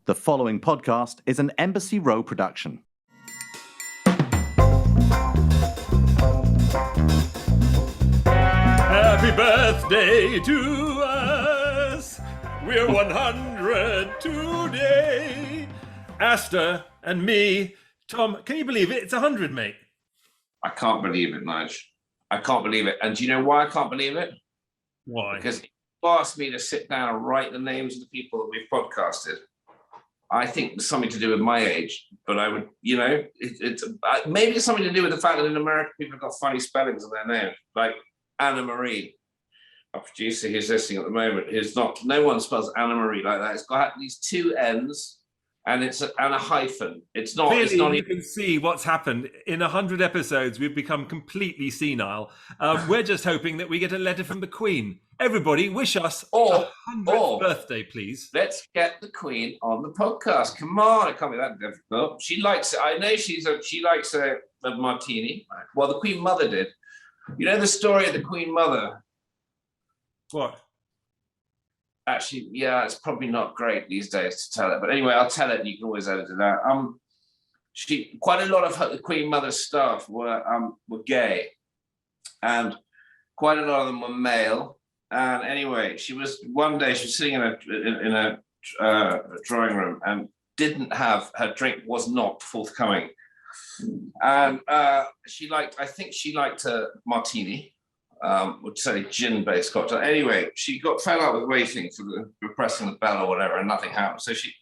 The following podcast is an Embassy Row production. Happy birthday to us! We're 100 today! Asta and me. Tom, can you believe it? It's 100, mate. I can't believe it, Nigel. I can't believe it. And do you know why I can't believe it? Why? Because you asked me to sit down and write the names of the people that we've podcasted. I think it's something to do with my age, but I would, maybe it's something to do with the fact that in America people have got funny spellings of their name, like Anna Marie. Our producer who's listening at the moment, no one spells Anna Marie like that. It's got these two N's and and a hyphen. It's not. Clearly, it's not you can see what's happened. In 100 episodes, we've become completely senile. We're just hoping that we get a letter from the Queen. Everybody, wish us a 100th birthday, please. Let's get the Queen on the podcast. Come on, it can't be that difficult. She likes it. I know she likes a martini. Well, the Queen Mother did. You know the story of the Queen Mother? What? Actually, yeah, it's probably not great these days to tell it. But anyway, I'll tell it and you can always edit it out. Quite a lot of the Queen Mother's staff were gay. And quite a lot of them were male. And anyway, one day she was sitting in a drawing room and didn't have, her drink was not forthcoming. And she liked a martini. Would say gin-based cocktail. Anyway, she fell out with waiting for pressing the bell or whatever, and nothing happened. So she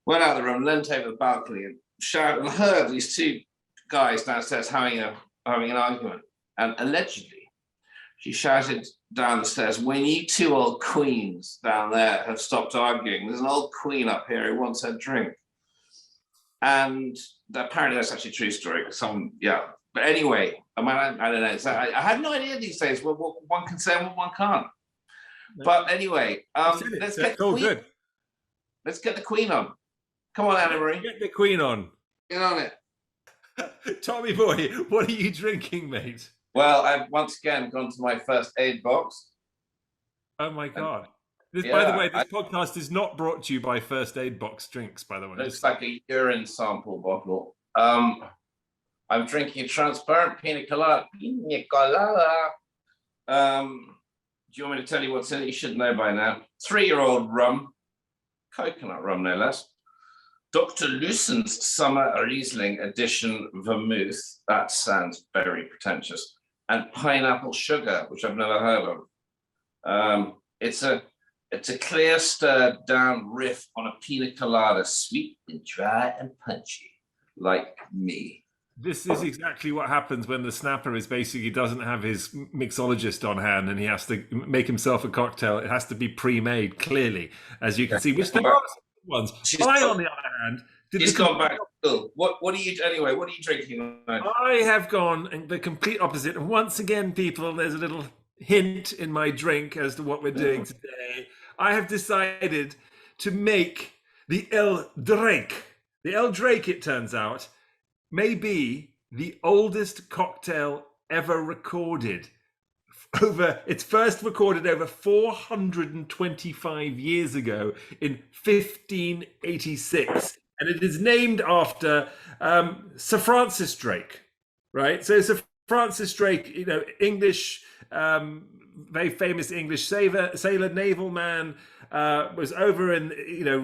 went out of the room, leant over the balcony, and shouted, and heard these two guys downstairs having an argument. And allegedly, she shouted down the stairs, "When you two old queens down there have stopped arguing, there's an old queen up here who wants her drink." And apparently, that's actually a true story. But anyway, I don't know. So I have no idea these days what one can say and what one can't. No. But anyway, let's get the Queen. Good. Let's get the Queen on. Come on, Anna Marie. Get the Queen on. Get on it. Tommy boy, what are you drinking, mate? Well, I've once again gone to my first aid box. Oh my God. By the way, this podcast is not brought to you by First Aid Box drinks, by the way. It's like a urine sample bottle. I'm drinking a transparent pina colada. Pina colada. Do you want me to tell you what's in it? You should know by now. 3-year-old rum, coconut rum no less. Dr. Lucent's Summer Riesling Edition Vermouth. That sounds very pretentious. And pineapple sugar, which I've never heard of. It's a clear, stirred down riff on a pina colada, sweet and dry and punchy, like me. This is exactly what happens when the snapper basically doesn't have his mixologist on hand and he has to make himself a cocktail. It has to be pre-made, clearly, as you can see, which there are ones. I, on the other hand, he's gone back. What are you drinking? I have gone the complete opposite. And once again, people, there's a little hint in my drink as to what we're doing today. I have decided to make the El Drake. The El Drake, it turns out, may be the oldest cocktail ever recorded. It's first recorded over 425 years ago in 1586. And it is named after Sir Francis Drake, right? So Sir Francis Drake, English, very famous English sailor, naval man, was over in,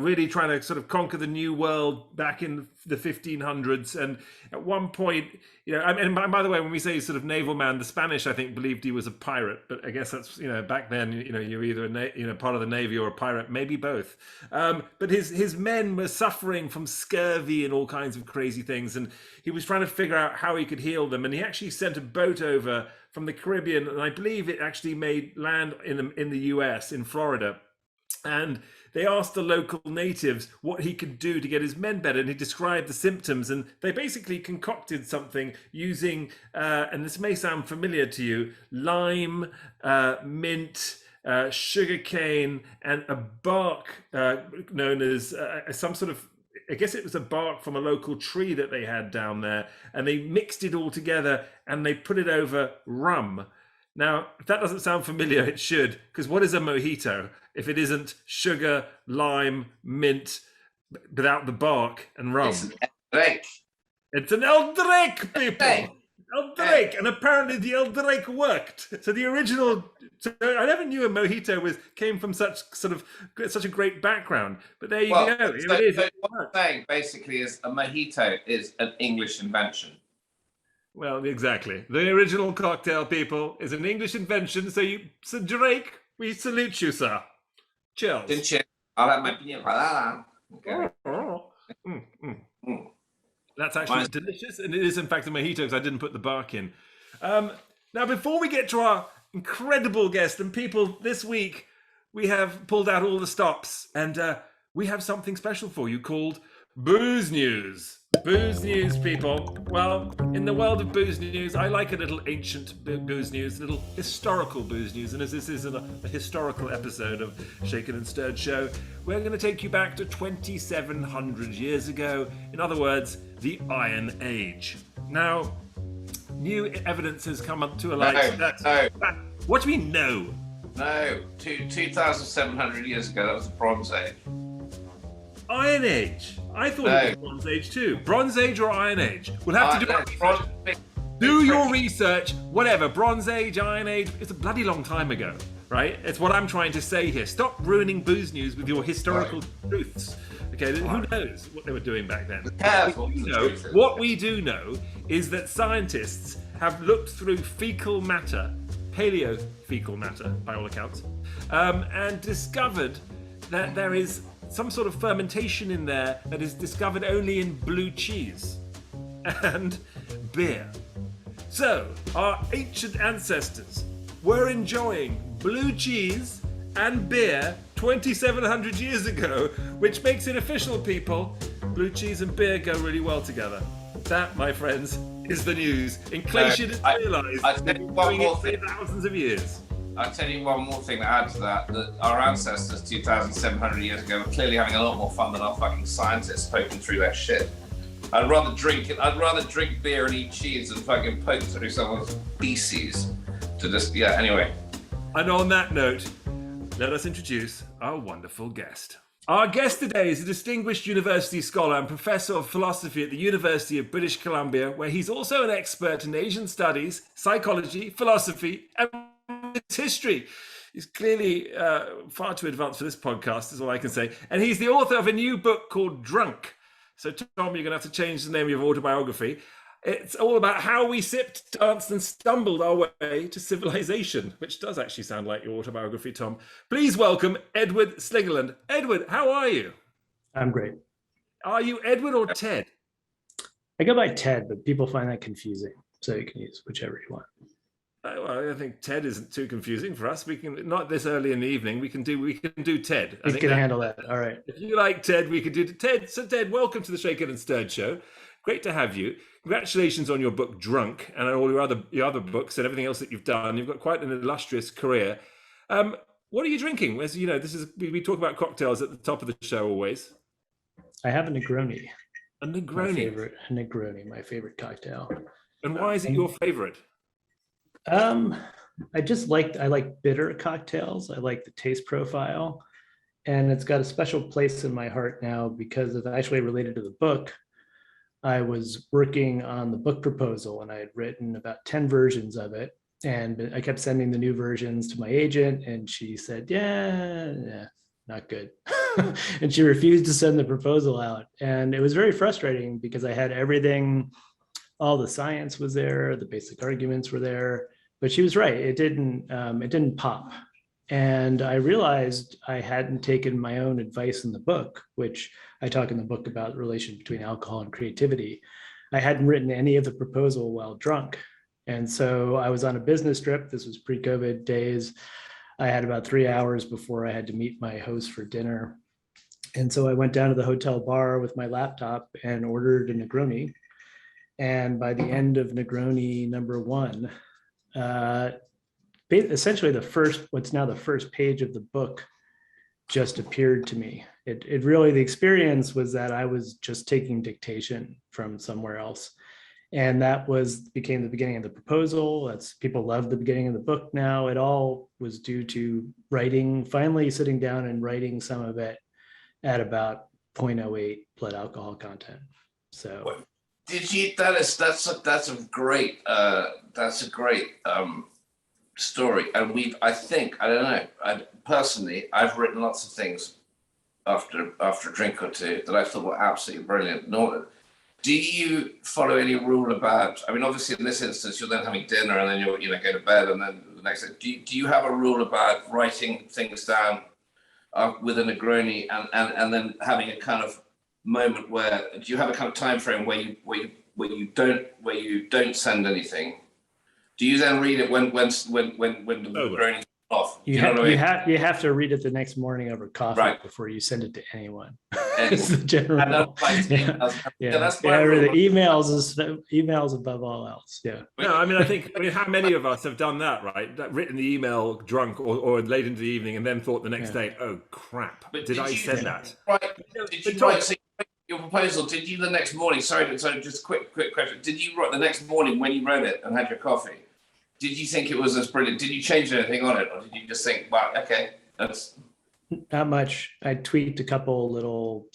really trying to sort of conquer the New World back in the 1500s. And at one point, and by the way, when we say sort of naval man, the Spanish, I think, believed he was a pirate. But I guess that's, back then, you're either part of the Navy or a pirate, maybe both. But his men were suffering from scurvy and all kinds of crazy things. And he was trying to figure out how he could heal them. And he actually sent a boat over from the Caribbean. And I believe it actually made land in the US, in Florida. And they asked the local natives what he could do to get his men better. And he described the symptoms. And they basically concocted something using, and this may sound familiar to you, lime, mint, sugarcane, and a bark known as some sort of, I guess it was a bark from a local tree that they had down there. And they mixed it all together and they put it over rum. Now, if that doesn't sound familiar, it should, because what is a mojito if it isn't sugar, lime, mint, without the bark and rum. It's an Drake. It's an El Drake, people. Hey. El Drake, and apparently the El Drake worked. So the original, so I never knew a mojito came from such a great background. But there you go. Here it is. So what I'm saying basically is a mojito is an English invention. Well, exactly. The original cocktail, people, is an English invention. So Drake, we salute you, sir. Cheers. Didn't you? I'll have my pina colada. Okay. That's actually delicious, and it is in fact a mojito because I didn't put the bark in. Now, before we get to our incredible guest, and people, this week we have pulled out all the stops, and we have something special for you called Booze News. Booze News, people. Well, in the world of booze news, I like a little ancient booze news, a little historical booze news. And as this is a historical episode of Shaken and Stirred Show, we're going to take you back to 2,700 years ago. In other words, the Iron Age. Now, new evidence has come up to a light. No. What do you mean, no? No, 2,700 years ago, that was the Bronze Age. Iron Age. I thought it was Bronze Age too. Bronze Age or Iron Age? We'll have to do our research. Do your research, whatever. Bronze Age, Iron Age. It's a bloody long time ago, right? It's what I'm trying to say here. Stop ruining booze news with your historical truths. Okay, who knows what they were doing back then? What we do know is that scientists have looked through fecal matter, paleo-fecal matter by all accounts, and discovered that there is some sort of fermentation in there that is discovered only in blue cheese and beer. So, our ancient ancestors were enjoying blue cheese and beer 2,700 years ago, which makes it official, people. Blue cheese and beer go really well together. That, my friends, is the news. In case you didn't realise, they've been doing it for thousands of years. I'll tell you one more thing to add to that our ancestors 2,700 years ago were clearly having a lot more fun than our fucking scientists poking through their shit. I'd rather drink beer and eat cheese than fucking poke through someone's feces to just, anyway. And on that note, let us introduce our wonderful guest. Our guest today is a distinguished university scholar and professor of philosophy at the University of British Columbia, where he's also an expert in Asian studies, psychology, philosophy, and history. He's clearly far too advanced for this podcast, is all I can say. And he's the author of a new book called Drunk. So, Tom, you're going to have to change the name of your autobiography. It's all about how we sipped, danced, and stumbled our way to civilization, which does actually sound like your autobiography, Tom. Please welcome Edward Slingerland. Edward, how are you? I'm great. Are you Edward or Ted? I go by Ted, but people find that confusing, so you can use whichever you want. Well, I think Ted isn't too confusing for us. We can, not this early in the evening. We can do Ted. We can handle that. All right. If you like Ted, we can do Ted. So Ted, welcome to the Shaken and Stirred Show. Great to have you. Congratulations on your book Drunk and all your other books and everything else that you've done. You've got quite an illustrious career. What are you drinking? As you know, we talk about cocktails at the top of the show always. I have a Negroni. A Negroni. My favorite cocktail. And why is it your favorite? I like bitter cocktails. I like the taste profile, and it's got a special place in my heart now because it's actually related to the book. I was working on the book proposal and I had written about 10 versions of it, and I kept sending the new versions to my agent, and she said, yeah, not good. And she refused to send the proposal out. And it was very frustrating because I had everything, all the science was there, the basic arguments were there, but she was right. It didn't pop. And I realized I hadn't taken my own advice in the book, which I talk in the book about the relation between alcohol and creativity. I hadn't written any of the proposal while drunk. And so I was on a business trip. This was pre-COVID days. I had about 3 hours before I had to meet my host for dinner. And so I went down to the hotel bar with my laptop and ordered a Negroni. And by the end of Negroni number one, essentially what's now the first page of the book just appeared to me. It really, the experience was that I was just taking dictation from somewhere else. And that became the beginning of the proposal. People love the beginning of the book now. It all was due to finally sitting down and writing some of it at about 0.08 blood alcohol content. So Did you? That's a great story. And I think I don't know. Personally, I've written lots of things after a drink or two that I thought were absolutely brilliant. Do you follow any rule about? I mean, obviously in this instance, you're then having dinner and then you're go to bed and then the next day. Do you have a rule about writing things down with a Negroni and then having a kind of moment where do you have a kind of time frame where you don't send anything? Do you then read it when the Negroni is off? you have to read it the next morning over coffee before you send it to anyone. It's the general. That's the emails above all else. Yeah. No, I mean, how many of us have done that, right? Written the email drunk or late into the evening, and then thought the next day, "Oh crap! Did I send that?" Did you write your proposal? Did you the next morning? Sorry, just a quick question. Did you write the next morning when you wrote it and had your coffee? Did you think it was as brilliant? Did you change anything on it, or did you just think, "Wow, okay, that's"? Not much. I tweaked a couple little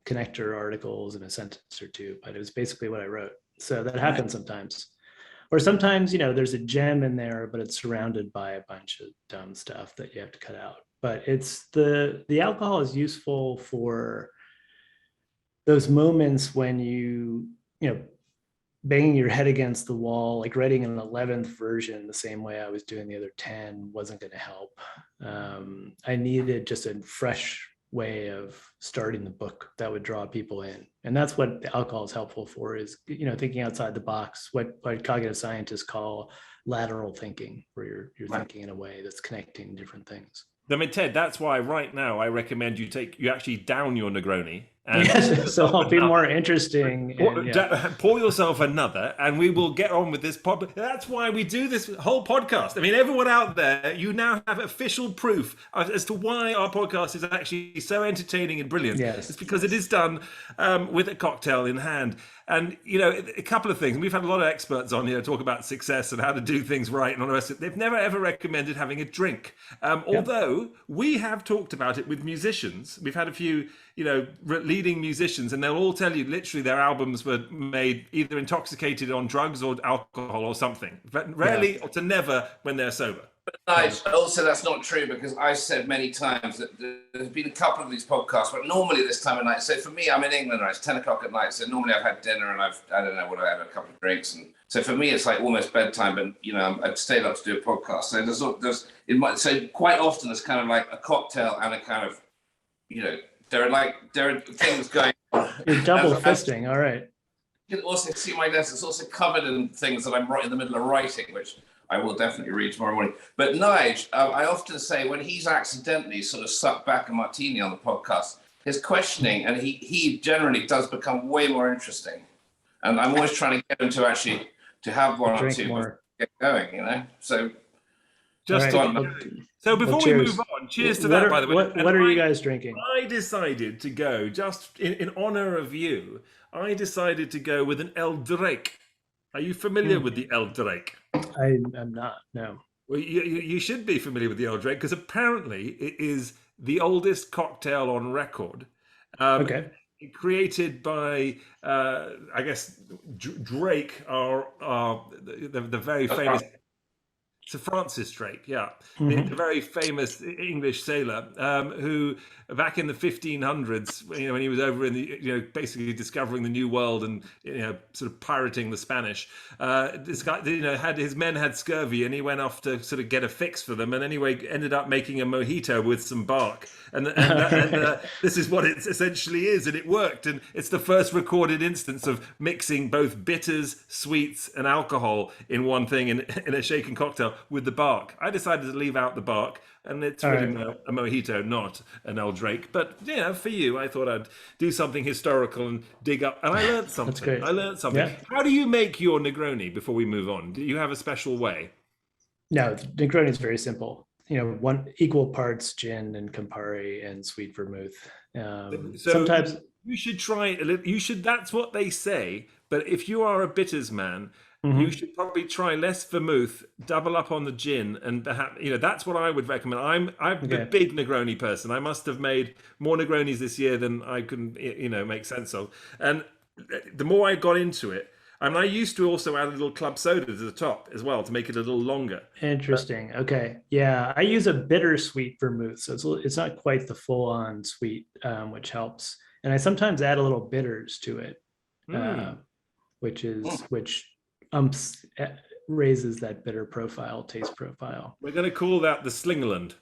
connector articles in a sentence or two, but it was basically what I wrote. So that happens sometimes. Or sometimes, there's a gem in there, but it's surrounded by a bunch of dumb stuff that you have to cut out. But it's the alcohol is useful for those moments when you banging your head against the wall, like writing an 11th version the same way I was doing the other 10 wasn't going to help. I needed just a fresh way of starting the book that would draw people in. And that's what the alcohol is helpful for, is, thinking outside the box, what cognitive scientists call lateral thinking, where you're thinking in a way that's connecting different things. I mean, Ted, that's why right now I recommend you actually down your Negroni. And so I'll be more interesting. Pour yourself another, and we will get on with this pod. That's why we do this whole podcast. I mean, everyone out there, you now have official proof as to why our podcast is actually so entertaining and brilliant. Yes. It's because it is done with a cocktail in hand. And, a couple of things. We've had a lot of experts on here talk about success and how to do things right and all the rest of it. They've never, ever recommended having a drink. Although we have talked about it with musicians. We've had a few, leading musicians, and they'll all tell you literally their albums were made either intoxicated on drugs or alcohol or something. But rarely or to never when they're sober. But also that's not true, because I've said many times that there's been a couple of these podcasts, but normally this time of night. So for me, I'm in England, right? It's 10 o'clock at night. So normally I've had dinner and I don't know what I have, a couple of drinks, and so for me it's like almost bedtime. But I've stayed up to do a podcast. So so quite often it's kind of like a cocktail and a kind of, there are things going on. You're double fisting, all right. You can also see my desk. It's also covered in things that I'm right in the middle of writing, which I will definitely read tomorrow morning. But Nigel, I often say when he's accidentally sort of sucked back a martini on the podcast, his questioning, and he generally does become way more interesting. And I'm always trying to get him to actually to have one or two more. Get going, So just right. So before we move on, cheers to that, by the way. What are you guys drinking? I decided to go, just in honor of you, I decided to go with an El Drake. Are you familiar with the El Drake? I'm not, no. Well, you should be familiar with the El Drake, because apparently it is the oldest cocktail on record. Okay. Created by, I guess, Drake, the very famous... Sir Francis Drake, yeah, the very famous English sailor who, back in the 1500s, when he was over in the, basically discovering the New World and sort of pirating the Spanish, this guy, his men had scurvy, and he went off to sort of get a fix for them, and anyway ended up making a mojito with some bark, and this is what it essentially is, and it worked, and it's the first recorded instance of mixing both bitters, sweets, and alcohol in one thing in a shaken cocktail with the bark. I decided to leave out the bark, and it's really a mojito, not an El Drake. But for you, I thought I'd do something historical and dig up. And I learned something. That's great. I learned something. Yeah. How do you make your Negroni before we move on? Do you have a special way? No, Negroni is very simple. 1 equal parts gin and Campari and sweet vermouth. Sometimes you should try. You should. That's what they say. But if you are a bitters man, you should probably try less vermouth, double up on the gin, and perhaps that's what I would recommend. I'm a big Negroni person. I must have made more Negronis this year than I can make sense of. And the more I got into it, I mean, I used to also add a little club soda to the top as well to make it a little longer. Interesting. Okay. Yeah, I use a bittersweet vermouth, so it's not quite the full-on sweet, which helps. And I sometimes add a little bitters to it, which raises that bitter taste profile. We're going to call that the Slingerland.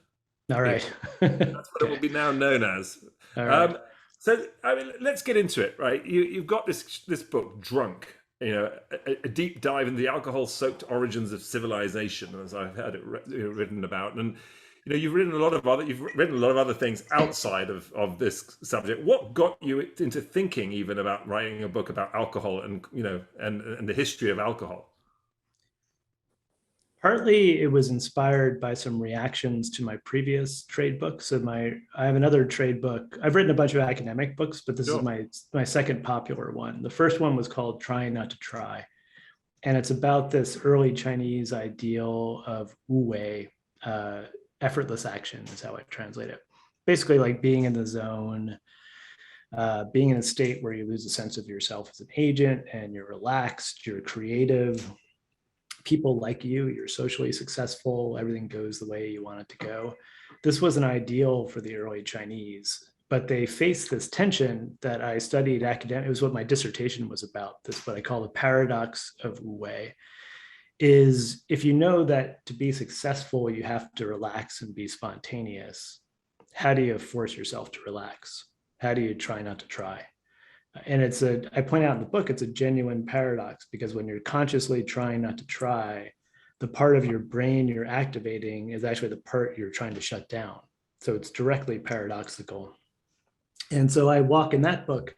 All right. That's what it will be now known as. All right. So, I mean, let's get into it, right? You've got this book, Drunk, a deep dive into the alcohol-soaked origins of civilization, as I've heard it written about. And you've written a lot of other things outside of this subject. What got you into thinking even about writing a book about alcohol and and the history of alcohol? Partly it was inspired by some reactions to my previous trade book. So I have another trade book. I've written a bunch of academic books, but this is my second popular one. The first one was called Trying Not to Try. And it's about this early Chinese ideal of wu wei, effortless action is how I translate it. Basically like being in the zone, being in a state where you lose a sense of yourself as an agent and you're relaxed, you're creative, people like you, you're socially successful, everything goes the way you want it to go. This was an ideal for the early Chinese, but they faced this tension that I studied academic. It was what my dissertation was about. This, what I call the paradox of wu wei, is if you know that to be successful, you have to relax and be spontaneous, how do you force yourself to relax? How do you try not to try? And I point out in the book, it's a genuine paradox, because when you're consciously trying not to try, the part of your brain you're activating is actually the part you're trying to shut down. So it's directly paradoxical. And so in that book,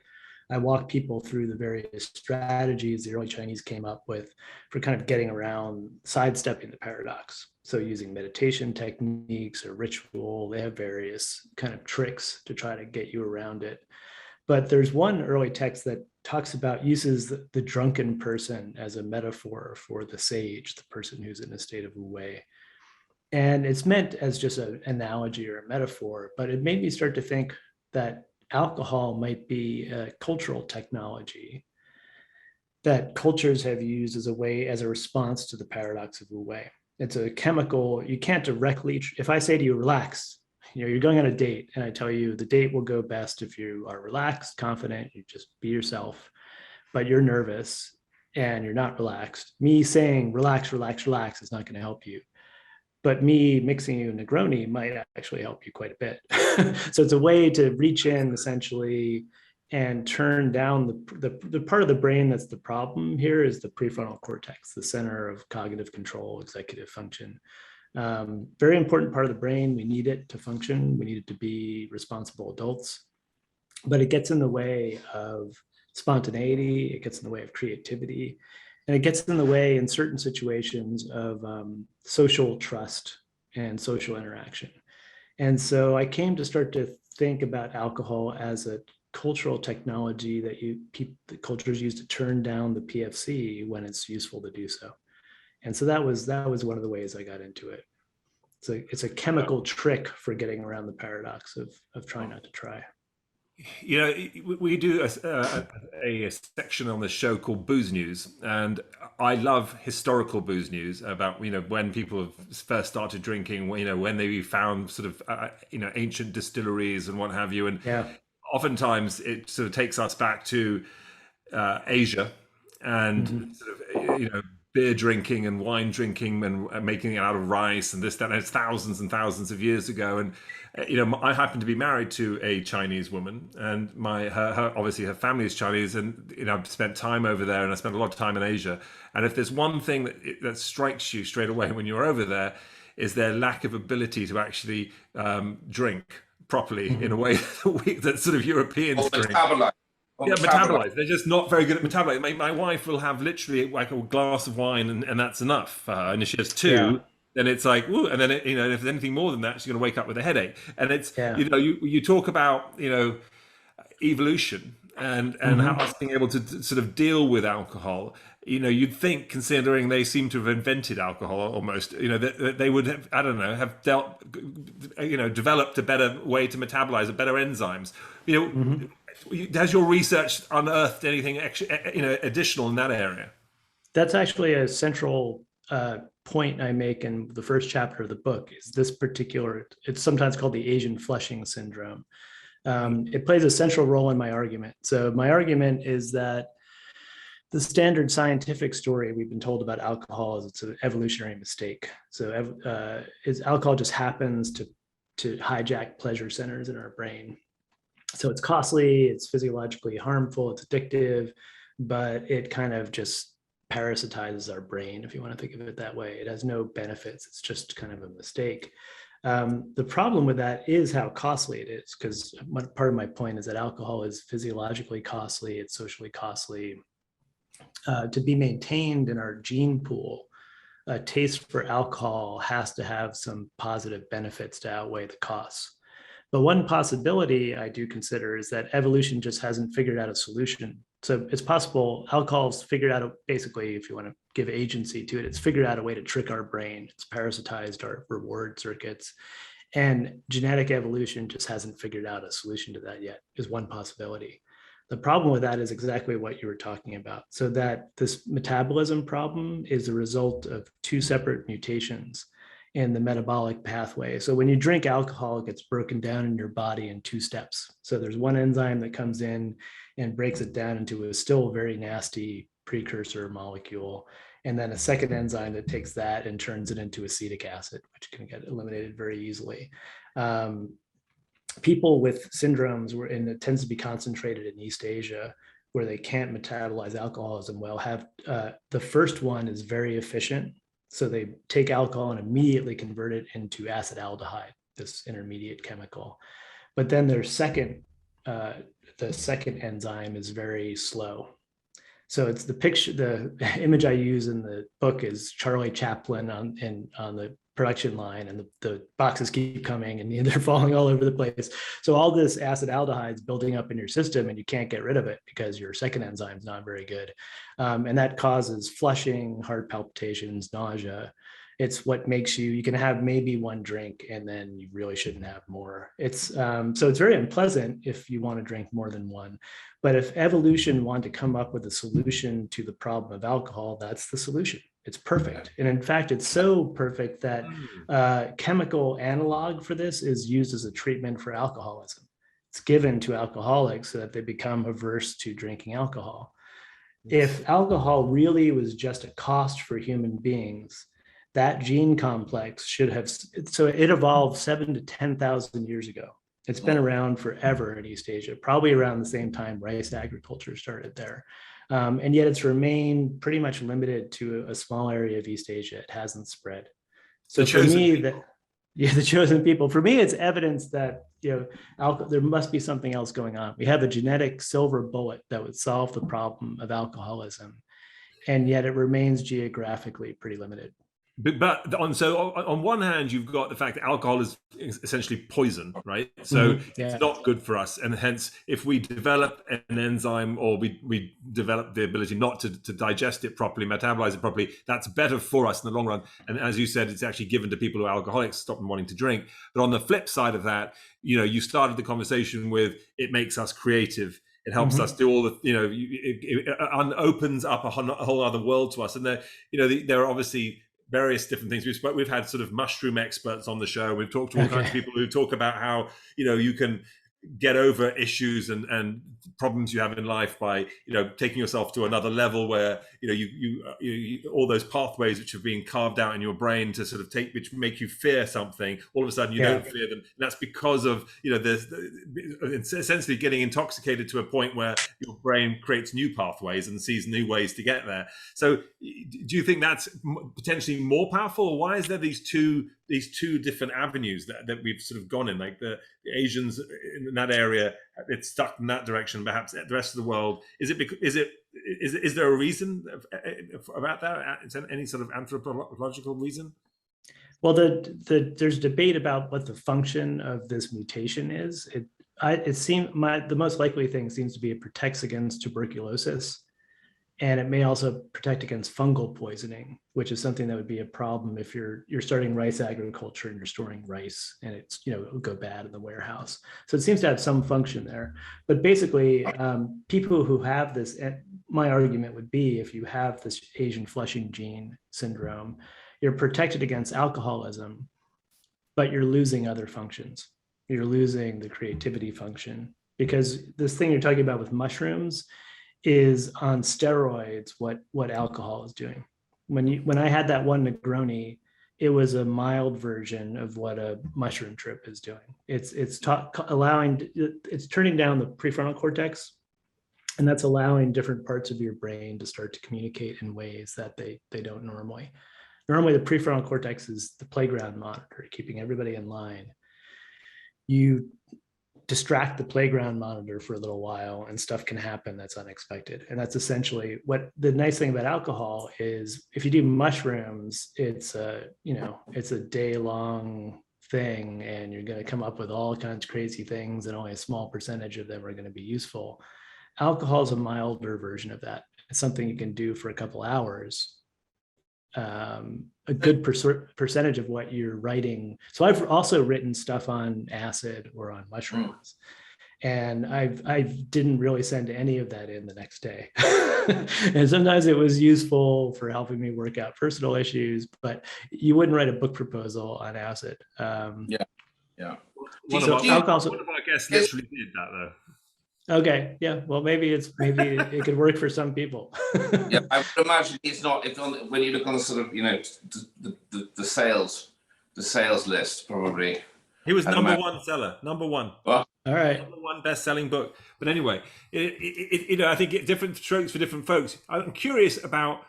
I walk people through the various strategies the early Chinese came up with for kind of getting around, sidestepping the paradox. So using meditation techniques or ritual, they have various kind of tricks to try to get you around it. But there's one early text that uses the drunken person as a metaphor for the sage, the person who's in a state of wu wei. And it's meant as just an analogy or a metaphor, but it made me start to think that alcohol might be a cultural technology that cultures have used as a response to the paradox of wu wei. It's a chemical, you can't directly, if I say to you, relax, you're going on a date and I tell you the date will go best if you are relaxed, confident, you just be yourself, but you're nervous and you're not relaxed. Me saying relax, relax, relax is not going to help you. But me mixing you a Negroni might actually help you quite a bit. So it's a way to reach in essentially and turn down the part of the brain that's the problem here is the prefrontal cortex, the center of cognitive control, executive function. Very important part of the brain. We need it to function. We need it to be responsible adults, but it gets in the way of spontaneity. It gets in the way of creativity, and it gets in the way in certain situations of social trust and social interaction. And so I came to start to think about alcohol as a cultural technology that the cultures use to turn down the PFC when it's useful to do so. And so that was one of the ways I got into it. It's a chemical trick for getting around the paradox of trying not to try. We do a section on the show called Booze News, and I love historical booze news about when people first started drinking, when they found sort of ancient distilleries and what have you, and oftentimes it sort of takes us back to Asia and sort of beer drinking and wine drinking and making it out of rice and this, that, and it's thousands and thousands of years ago. And I happen to be married to a Chinese woman, and her obviously her family is Chinese, and I've spent time over there, and I spent a lot of time in Asia. And if there's one thing that strikes you straight away when you're over there, is their lack of ability to actually drink properly in a way that sort of Europeans drink. Metabolize. They're just not very good at metabolizing. My wife will have literally like a glass of wine and that's enough for her. And if she has two, then it's like, ooh, and then if there's anything more than that, she's going to wake up with a headache. And it's you talk about evolution, and how us being able to sort of deal with alcohol. You'd think, considering they seem to have invented alcohol almost, that they would have, I don't know, have developed a better way to metabolize it, better enzymes. Has your research unearthed anything additional in that area? That's actually a central point I make in the first chapter of the book. Is this particular? It's sometimes called the Asian flushing syndrome. It plays a central role in my argument. So my argument is that the standard scientific story we've been told about alcohol is it's an evolutionary mistake. So alcohol just happens to hijack pleasure centers in our brain. So it's costly, it's physiologically harmful, it's addictive, but it kind of just parasitizes our brain, if you want to think of it that way. It has no benefits. It's just kind of a mistake. The problem with that is how costly it is, because part of my point is that alcohol is physiologically costly, it's socially costly. To be maintained in our gene pool, a taste for alcohol has to have some positive benefits to outweigh the costs. But one possibility I do consider is that evolution just hasn't figured out a solution. So it's possible alcohol's figured out, basically, if you want to give agency to it, it's figured out a way to trick our brain. It's parasitized our reward circuits. And genetic evolution just hasn't figured out a solution to that yet, is one possibility. The problem with that is exactly what you were talking about. So that this metabolism problem is a result of two separate mutations in the metabolic pathway. So when you drink alcohol, it gets broken down in your body in two steps. So there's one enzyme that comes in and breaks it down into a still very nasty precursor molecule. And then a second enzyme that takes that and turns it into acetic acid, which can get eliminated very easily. People with syndromes and it tends to be concentrated in East Asia, where they can't metabolize alcoholism well, have the first one is very efficient. So they take alcohol and immediately convert it into acetaldehyde, this intermediate chemical. But then their the second enzyme is very slow. So it's the image I use in the book is Charlie Chaplin on the production line, and the boxes keep coming and they're falling all over the place. So all this acetaldehyde is building up in your system and you can't get rid of it because your second enzyme is not very good. And that causes flushing, heart palpitations, nausea. It's what makes you can have maybe one drink and then you really shouldn't have more. So it's very unpleasant if you want to drink more than one. But if evolution wanted to come up with a solution to the problem of alcohol, that's the solution. It's perfect. And in fact, it's so perfect that chemical analog for this is used as a treatment for alcoholism. It's given to alcoholics so that they become averse to drinking alcohol. If alcohol really was just a cost for human beings, that gene complex should have, so it evolved 7,000 to 10,000 years ago. It's been around forever in East Asia, probably around the same time rice agriculture started there. And yet it's remained pretty much limited to a small area of East Asia. It hasn't spread. So for me, the chosen people, for me, it's evidence that there must be something else going on. We have a genetic silver bullet that would solve the problem of alcoholism, and yet it remains geographically pretty limited. But on one hand, you've got the fact that alcohol is essentially poison, right? So it's not good for us. And hence, if we develop an enzyme or we develop the ability not to digest it properly, metabolize it properly, that's better for us in the long run. And as you said, it's actually given to people who are alcoholics, stop them wanting to drink. But on the flip side of that, you started the conversation with it makes us creative. It helps us do all the, it opens up a whole other world to us. And there are obviously various different things. We've had sort of mushroom experts on the show. We've talked to all kinds of people who talk about how you can get over issues and problems you have in life by taking yourself to another level where you all those pathways which have been carved out in your brain to sort of which make you fear something, all of a sudden you don't fear them. And that's because of there's essentially getting intoxicated to a point where your brain creates new pathways and sees new ways to get there. So do you think that's potentially more powerful? Why is there these two different avenues that we've sort of gone in? Like the Asians in that area, it's stuck in that direction. Perhaps the rest of the world, is there a reason about that? Is there any sort of anthropological reason? Well, there's debate about what the function of this mutation is. the most likely thing seems to be it protects against tuberculosis, and it may also protect against fungal poisoning, which is something that would be a problem if you're starting rice agriculture and you're storing rice and it'll go bad in the warehouse. So it seems to have some function there. But basically, people who have this, my argument would be if you have this Asian flushing gene syndrome, you're protected against alcoholism, but you're losing other functions. You're losing the creativity function, because this thing you're talking about with mushrooms is on steroids what alcohol is doing. When I had that one Negroni, it was a mild version of what a mushroom trip is doing. It's turning down the prefrontal cortex, and that's allowing different parts of your brain to start to communicate in ways that they don't normally. Normally, the prefrontal cortex is the playground monitor, keeping everybody in line. You distract the playground monitor for a little while and stuff can happen that's unexpected. And that's essentially what the nice thing about alcohol is. If you do mushrooms, it's a day-long thing, and you're going to come up with all kinds of crazy things, and only a small percentage of them are going to be useful. Alcohol is a milder version of that. It's something you can do for a couple hours. A good percentage of what you're writing. So I've also written stuff on acid or on mushrooms, and I didn't really send any of that in the next day. And sometimes it was useful for helping me work out personal issues, but you wouldn't write a book proposal on acid. Yeah. One of our guests literally did that, though. Okay, yeah. Well, maybe it could work for some people. Yeah, I would imagine it's not. When you look on the sort of the sales list, probably he was number one seller, number one. Well, all right, number one best-selling book. But anyway, I think different strokes for different folks. I'm curious about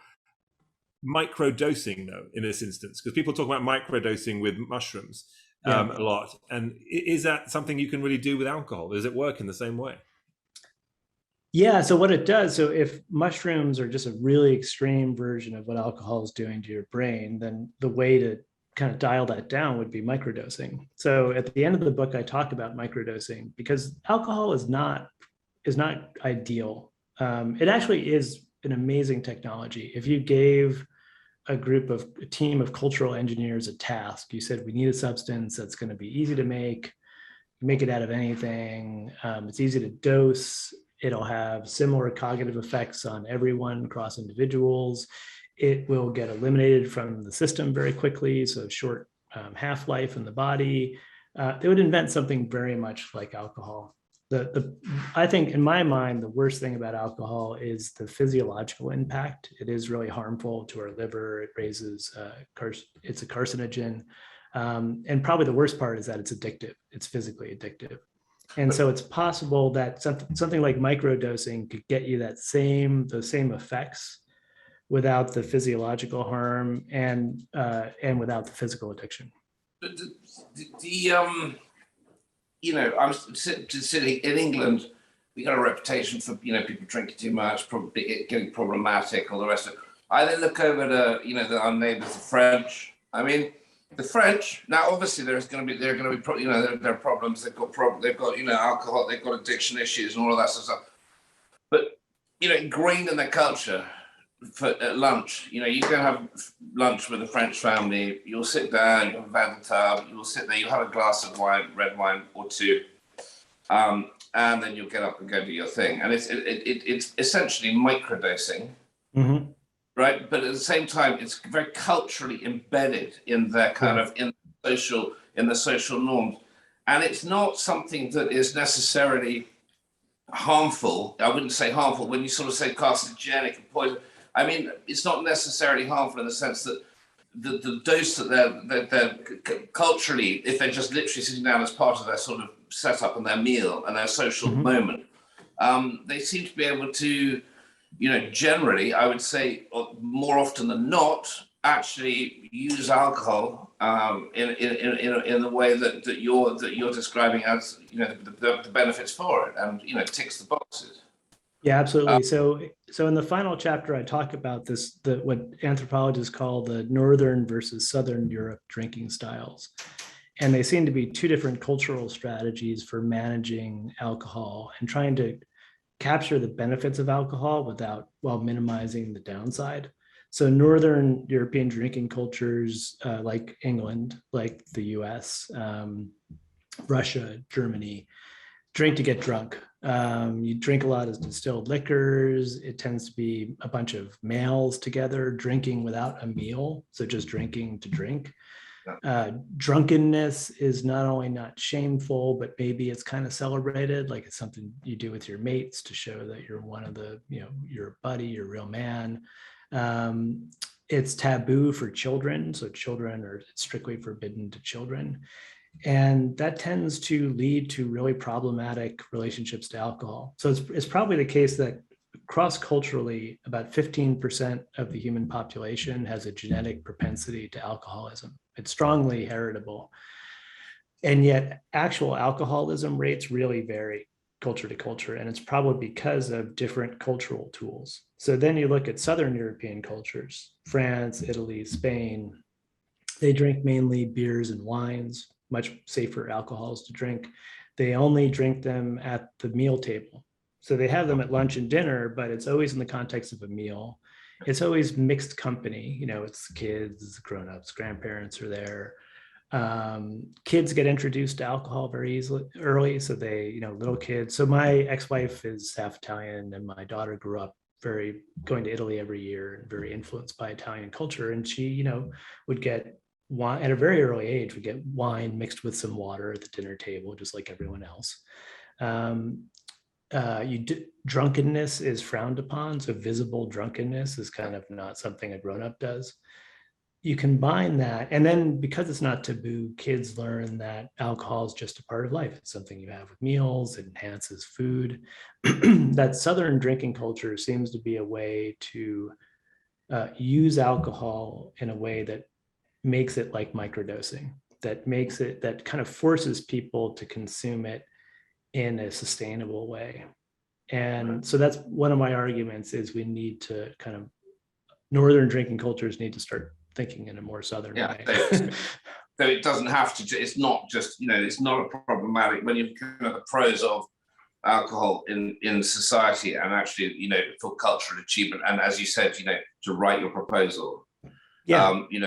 microdosing, though, in this instance, because people talk about microdosing with mushrooms a lot. And is that something you can really do with alcohol? Does it work in the same way? Yeah, so what it does, so if mushrooms are just a really extreme version of what alcohol is doing to your brain, then the way to kind of dial that down would be microdosing. So at the end of the book, I talk about microdosing because alcohol is not ideal. It actually is an amazing technology. If you gave a team of cultural engineers a task, you said, we need a substance that's going to be easy to make it out of anything. It's easy to dose. It'll have similar cognitive effects on everyone across individuals. It will get eliminated from the system very quickly, so short half-life in the body. They would invent something very much like alcohol. I think, in my mind, the worst thing about alcohol is the physiological impact. It is really harmful to our liver. It raises, it's a carcinogen. And probably the worst part is that it's addictive. It's physically addictive. And so it's possible that something like microdosing could get you those same effects without the physiological harm and without the physical addiction. I'm sitting in England. We got a reputation for people drinking too much, probably getting problematic, all the rest of it. I then look over to our neighbours, the French. I mean, the French, now obviously there are going to be there are problems. They've got alcohol, they've got addiction issues and all of that sort of stuff. But ingrained in their culture, at lunch, you go have lunch with a French family. You'll sit down, you'll have a verre de table, you'll sit there, you'll have a glass of wine, red wine or two, and then you'll get up and go do your thing. And it's essentially microdosing. Mm-hmm. Right, but at the same time, it's very culturally embedded in their in the social norms, and it's not something that is necessarily harmful. I wouldn't say harmful when you sort of say carcinogenic and poison. I mean, it's not necessarily harmful in the sense that the dose that they're culturally, if they're just literally sitting down as part of their sort of setup and their meal and their social moment, they seem to be able to. Generally, I would say more often than not, actually use alcohol in the way that you're describing as the benefits for it, and ticks the boxes. Yeah, absolutely. So in the final chapter, I talk about what anthropologists call the Northern versus Southern Europe drinking styles. And they seem to be two different cultural strategies for managing alcohol and trying to capture the benefits of alcohol while minimizing the downside. So Northern European drinking cultures, like England, like the US, Russia, Germany, drink to get drunk. You drink a lot of distilled liquors. It tends to be a bunch of males together drinking without a meal. So just drinking to drink. Drunkenness is not only not shameful, but maybe it's kind of celebrated, like it's something you do with your mates to show that you're one of the, you're a buddy, you're a real man. It's taboo for children, so children are strictly forbidden to children. And that tends to lead to really problematic relationships to alcohol. So it's probably the case that cross-culturally, about 15% of the human population has a genetic propensity to alcoholism. It's strongly heritable. And yet actual alcoholism rates really vary culture to culture. And it's probably because of different cultural tools. So then you look at Southern European cultures, France, Italy, Spain, they drink mainly beers and wines, much safer alcohols to drink. They only drink them at the meal table. So they have them at lunch and dinner, but it's always in the context of a meal. It's always mixed company. It's kids, it's grown-ups, grandparents are there. Kids get introduced to alcohol very early. So they, little kids. So my ex-wife is half Italian and my daughter grew up going to Italy every year and very influenced by Italian culture. And she, would get wine at a very early age, would get wine mixed with some water at the dinner table, just like everyone else. Drunkenness is frowned upon. So visible drunkenness is kind of not something a grown-up does. You combine that, and then because it's not taboo, kids learn that alcohol is just a part of life. It's something you have with meals, it enhances food. That Southern drinking culture seems to be a way to use alcohol in a way that makes it like microdosing, that kind of forces people to consume it in a sustainable way. And so that's one of my arguments is we need to Northern drinking cultures need to start thinking in a more Southern way. So it doesn't have to, it's not just, it's not a problematic, when you look at the pros of alcohol in society and actually, for cultural achievement. And as you said, to write your proposal, to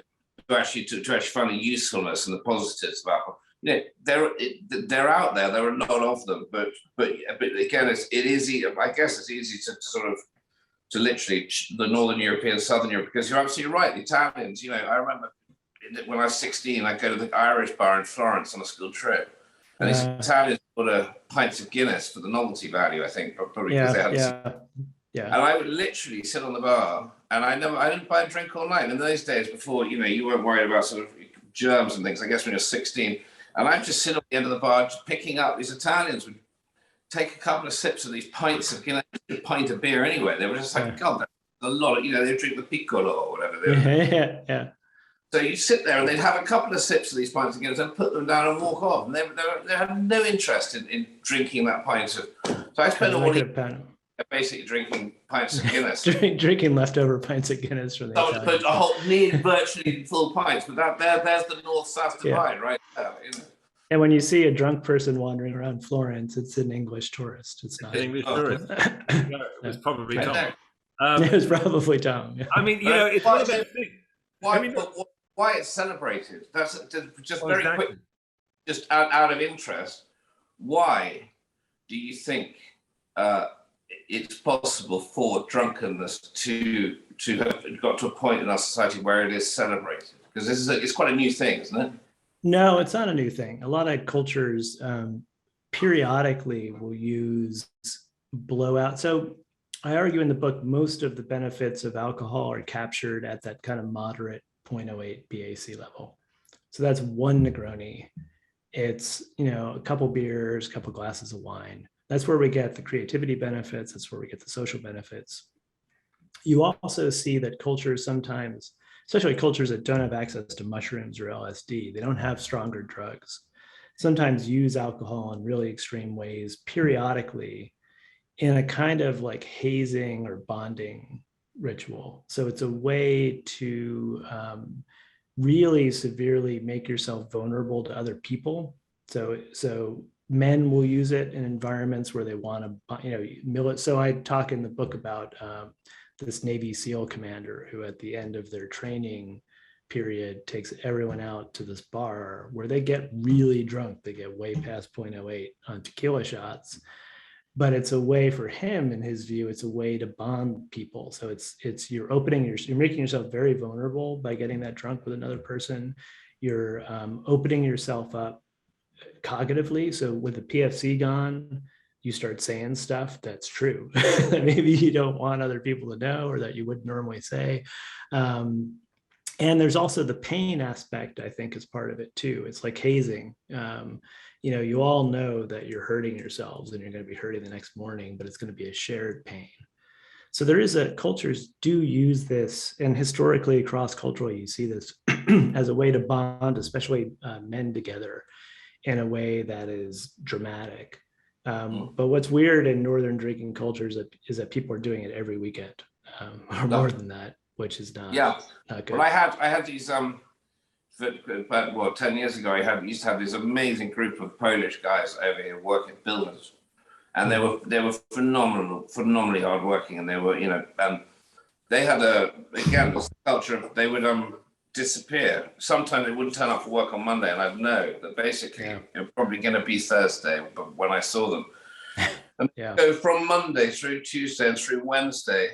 actually find the usefulness and the positives of alcohol. They're out there. There are a lot of them, but again, I guess it's easy to sort of to literally the Northern European, Southern Europe, because you're absolutely right. The Italians, I remember when I was 16, I'd go to the Irish bar in Florence on a school trip, and these Italians order pints of Guinness for the novelty value, I think, probably because they hadn't. And I would literally sit on the bar, and I didn't buy a drink all night. In those days, before you weren't worried about sort of germs and things. I guess when you're 16. And I'd just sit at the end of the bar, just picking up. These Italians would take a couple of sips of these pints of, a pint of beer anyway. They were just like, God, that's a lot of, they drink the piccolo or whatever. Yeah. So you sit there and they'd have a couple of sips of these pints of Guinness and put them down and walk off. And they had no interest in drinking that pint of. So I spent all evening basically drinking pints of Guinness. drinking leftover pints of Guinness from the Italians. A whole virtually full pints, but there's the north-south divide right there. And when you see a drunk person wandering around Florence, it's an English tourist. It's not an English tourist. It was probably Tom. It was probably Tom. Yeah. I mean, it's one of those things. Why it's celebrated? That's just very quick, just out of interest. Why do you think it's possible for drunkenness to have got to a point in our society where it is celebrated? Because it's quite a new thing, isn't it? No, it's not a new thing. A lot of cultures periodically will use blowout. So I argue in the book, most of the benefits of alcohol are captured at that kind of moderate 0.08 BAC level. So that's one Negroni. It's, a couple beers, a couple glasses of wine. That's where we get the creativity benefits. That's where we get the social benefits. You also see that cultures sometimes, especially cultures that don't have access to mushrooms or LSD, they don't have stronger drugs, sometimes use alcohol in really extreme ways periodically in a kind of like hazing or bonding ritual. So it's a way to really severely make yourself vulnerable to other people. So men will use it in environments where they want to, so I talk in the book about this Navy SEAL commander who at the end of their training period takes everyone out to this bar where they get really drunk. They get way past 0.08 on tequila shots, but it's a way for him, in his view, it's a way to bond people. So it's you're making yourself very vulnerable by getting that drunk with another person. You're opening yourself up cognitively. So with the PFC gone, you start saying stuff that's true that maybe you don't want other people to know or that you wouldn't normally say. And there's also the pain aspect, I think, is part of it too. It's like hazing. You all know that you're hurting yourselves and you're going to be hurting the next morning, but it's going to be a shared pain. So cultures do use this, and historically, cross-culturally, you see this as a way to bond, especially men together, in a way that is dramatic. But what's weird in Northern drinking cultures is that people are doing it every weekend, or more than that, which is not good. Well, I had these about 10 years ago. Used to have this amazing group of Polish guys over here working buildings, and they were phenomenally hardworking, and they were they had this culture of they would disappear. Sometimes they wouldn't turn up for work on Monday, and I'd know that basically it's probably going to be Thursday. But when I saw them, so from Monday through Tuesday and through Wednesday,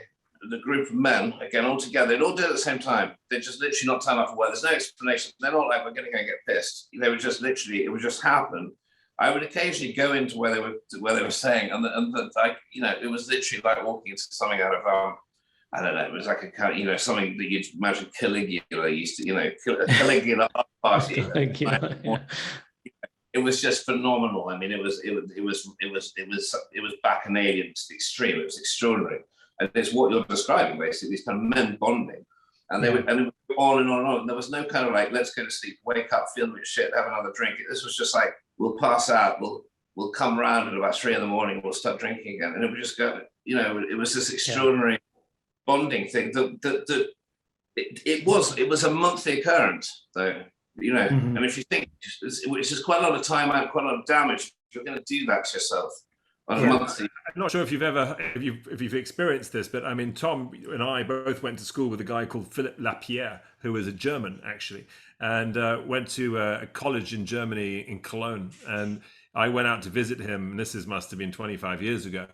the group of men, again, all together, they'd all do it at the same time. They'd just literally not turn up for work. There's no explanation. They're not like, we're going to go and get pissed. They would just literally, it would just happen. I would occasionally go into where they were saying, and it was literally like walking into something out of, I don't know, it was like a, something that you'd imagine Caligula used to, Caligula party. It was just phenomenal. I mean, it was bacchanalian to the extreme. It was extraordinary. And it's what you're describing, basically, these kind of men bonding. And it would go on and on and on. And there was no kind of like, let's go to sleep, wake up, feel like shit, have another drink. This was just like, we'll pass out, we'll come around at about 3 a.m, we'll start drinking again. And it would just go, it was this extraordinary bonding thing that it was a monthly occurrence, though. And if you think, it's just quite a lot of time out, quite a lot of damage, you're going to do that to yourself. On a monthly. I'm not sure if you've experienced this, but I mean, Tom and I both went to school with a guy called Philip Lapierre, who was a German actually, and went to a college in Germany in Cologne. And I went out to visit him, and must have been 25 years ago.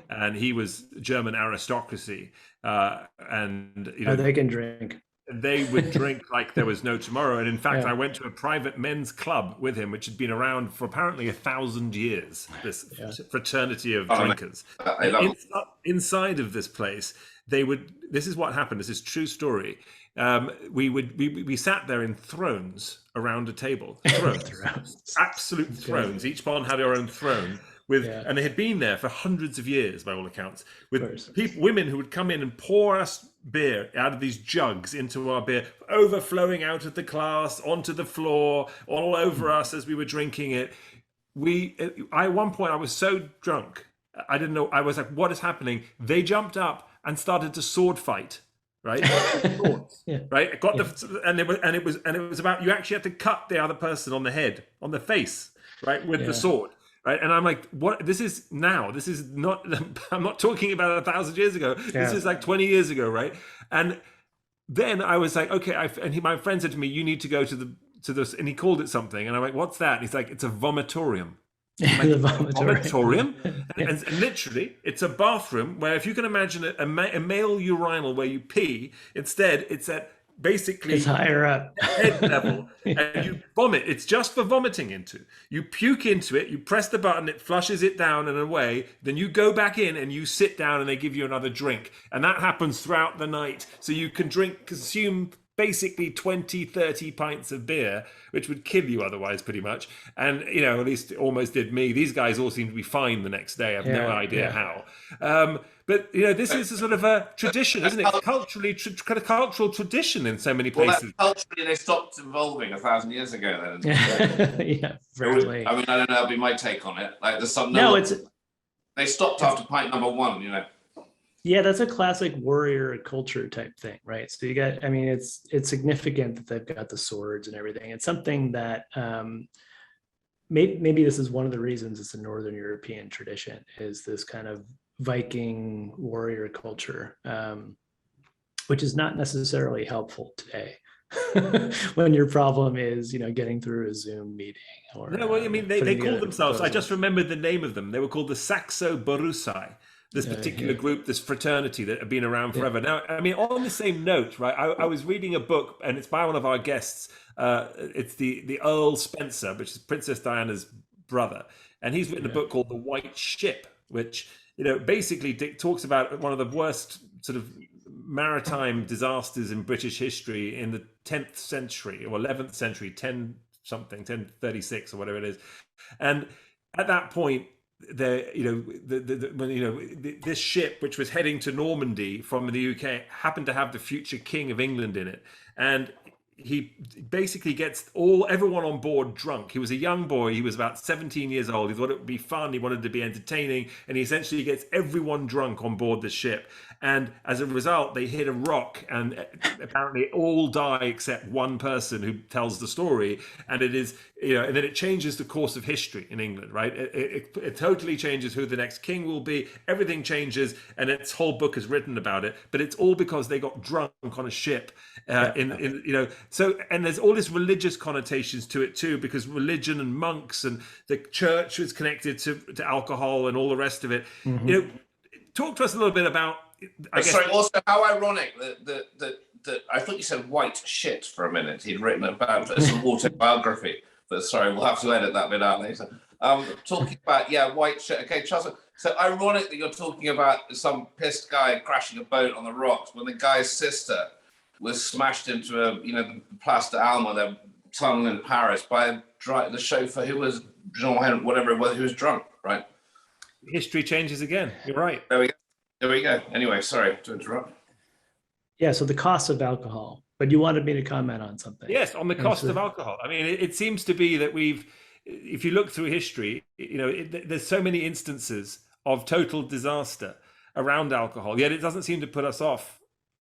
And he was German aristocracy, and they can drink. They would drink like there was no tomorrow. And in fact, I went to a private men's club with him, which had been around for apparently 1,000 years, this fraternity of drinkers. Inside of this place, this is what happened. This is true story. We sat there in thrones around a table. Thrones. Absolute thrones. Each one had their own throne. And they had been there for hundreds of years, by all accounts, with women who would come in and pour us beer out of these jugs into our beer, overflowing out of the glass onto the floor, all over us as we were drinking it. At one point, I was so drunk, I didn't know. I was like, "What is happening?" They jumped up and started to sword fight. Right, right. It was about, you actually had to cut the other person on the head, on the face, right, with the sword. Right. And I'm like, what? This is now. This is not. I'm not talking about 1,000 years ago. This is like 20 years ago, right? And then I was like, okay. My friend said to me, "You need to go to this," and he called it something. And I'm like, "What's that?" And he's like, "It's a vomitorium." Like, the vomitorium, and literally, it's a bathroom where, if you can imagine a male urinal where you pee, instead it's at basically it's higher up head level, and you vomit. It's just for vomiting into. You puke into it, you press the button, it flushes it down and away, then you go back in and you sit down and they give you another drink. And that happens throughout the night. So you can consume basically 20, 30 pints of beer, which would kill you otherwise, pretty much. And, at least it almost did me. These guys all seem to be fine the next day. I have no idea how. But, this is a sort of a tradition, isn't it? Culturally, kind of cultural tradition in so many places. Well, culturally, they stopped evolving 1,000 years ago then. Really. I mean, I don't know, that'd be my take on it. Like, there's some... They stopped after pint number 1, Yeah, that's a classic warrior culture type thing, right? So you got, I mean, it's significant that they've got the swords and everything. It's something that maybe this is one of the reasons it's a Northern European tradition, is this kind of Viking warrior culture, which is not necessarily helpful today. When your problem is, getting through a Zoom meeting or No, well, I mean, they putting called together themselves, I just proposals. remembered the name of them. They were called the Saxo Borussai, this particular Yeah. group, this fraternity that have been around Yeah. forever. Now, I mean, on the same note, right, I was reading a book, and it's by one of our guests. It's the Earl Spencer, which is Princess Diana's brother. And he's written a book called The White Ship, which, basically talks about one of the worst sort of maritime disasters in British history in the 10th century or 11th century, 1036 or whatever it is. And at that point, this ship, which was heading to Normandy from the UK, happened to have the future King of England in it. And he basically gets everyone on board drunk. He was a young boy. He was about 17 years old. He thought it would be fun. He wanted to be entertaining. And he essentially gets everyone drunk on board the ship. And as a result, they hit a rock, and apparently all die except one person who tells the story. And it is, and then it changes the course of history in England, right? It totally changes who the next king will be. Everything changes, and its whole book is written about it. But it's all because they got drunk on a ship. So, and there's all this religious connotations to it too, because religion and monks and the church is connected to alcohol and all the rest of it. Talk to us a little bit about. Sorry. Also, how ironic that I thought you said white shit for a minute. He'd written about some autobiography, but sorry, we'll have to edit that bit out later. Talking about white shit. Okay, Charles. So ironic that you're talking about some pissed guy crashing a boat on the rocks when the guy's sister was smashed into the Place d'Alma, their tunnel in Paris, by the chauffeur who was Jean, whatever it was, who was drunk, right? History changes again. You're right. There we go. Anyway, sorry to interrupt. Yeah, so the cost of alcohol, but you wanted me to comment on something. Yes, on the cost of alcohol. I mean, it seems to be that if you look through history, there's so many instances of total disaster around alcohol, yet it doesn't seem to put us off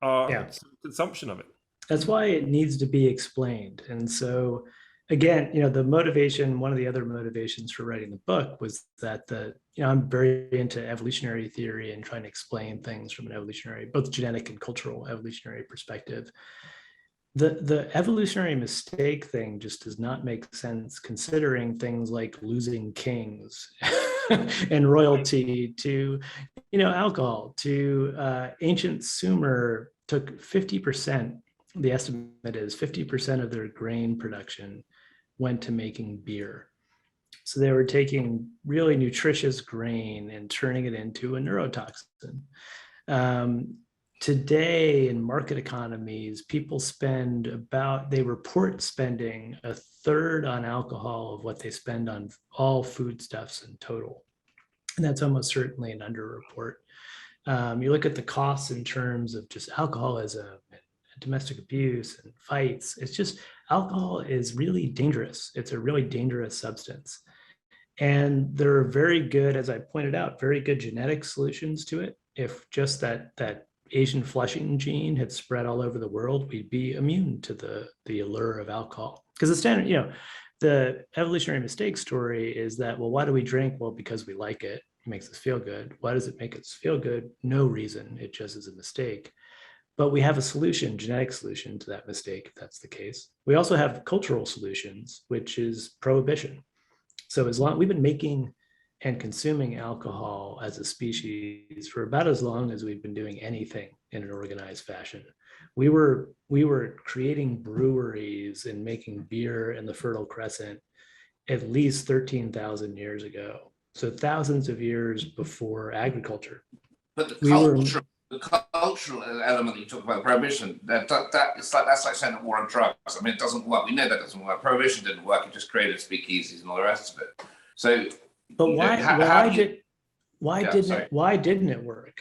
our consumption of it. That's why it needs to be explained. And so, again, the motivation, one of the other motivations for writing the book was that I'm very into evolutionary theory and trying to explain things from an evolutionary, both genetic and cultural evolutionary perspective. The evolutionary mistake thing just does not make sense, considering things like losing kings and royalty to, alcohol, to ancient Sumer took 50%. The estimate is 50% of their grain production went to making beer. So they were taking really nutritious grain and turning it into a neurotoxin. Today in market economies, people they report spending a third on alcohol of what they spend on all foodstuffs in total. And that's almost certainly an underreport. You look at the costs in terms of just alcoholism, domestic abuse and fights. It's just, alcohol is really dangerous. It's a really dangerous substance. And there are very good, as I pointed out, very good genetic solutions to it. If just that Asian flushing gene had spread all over the world, we'd be immune to the allure of alcohol. Because the standard, the evolutionary mistake story is that, well, why do we drink? Well, because we like it. It makes us feel good. Why does it make us feel good? No reason. It just is a mistake. But we have a solution, genetic solution to that mistake, if that's the case. We also have cultural solutions, which is prohibition. So as long we've been making and consuming alcohol as a species for about as long as we've been doing anything in an organized fashion. We were creating breweries and making beer in the Fertile Crescent at least 13,000 years ago. So thousands of years before agriculture. But the cultural element that you talk about, prohibition, that's like saying the war on drugs. I mean, it doesn't work. We know that doesn't work. Prohibition didn't work. It just created speakeasies and all the rest of it. So, but why didn't it work?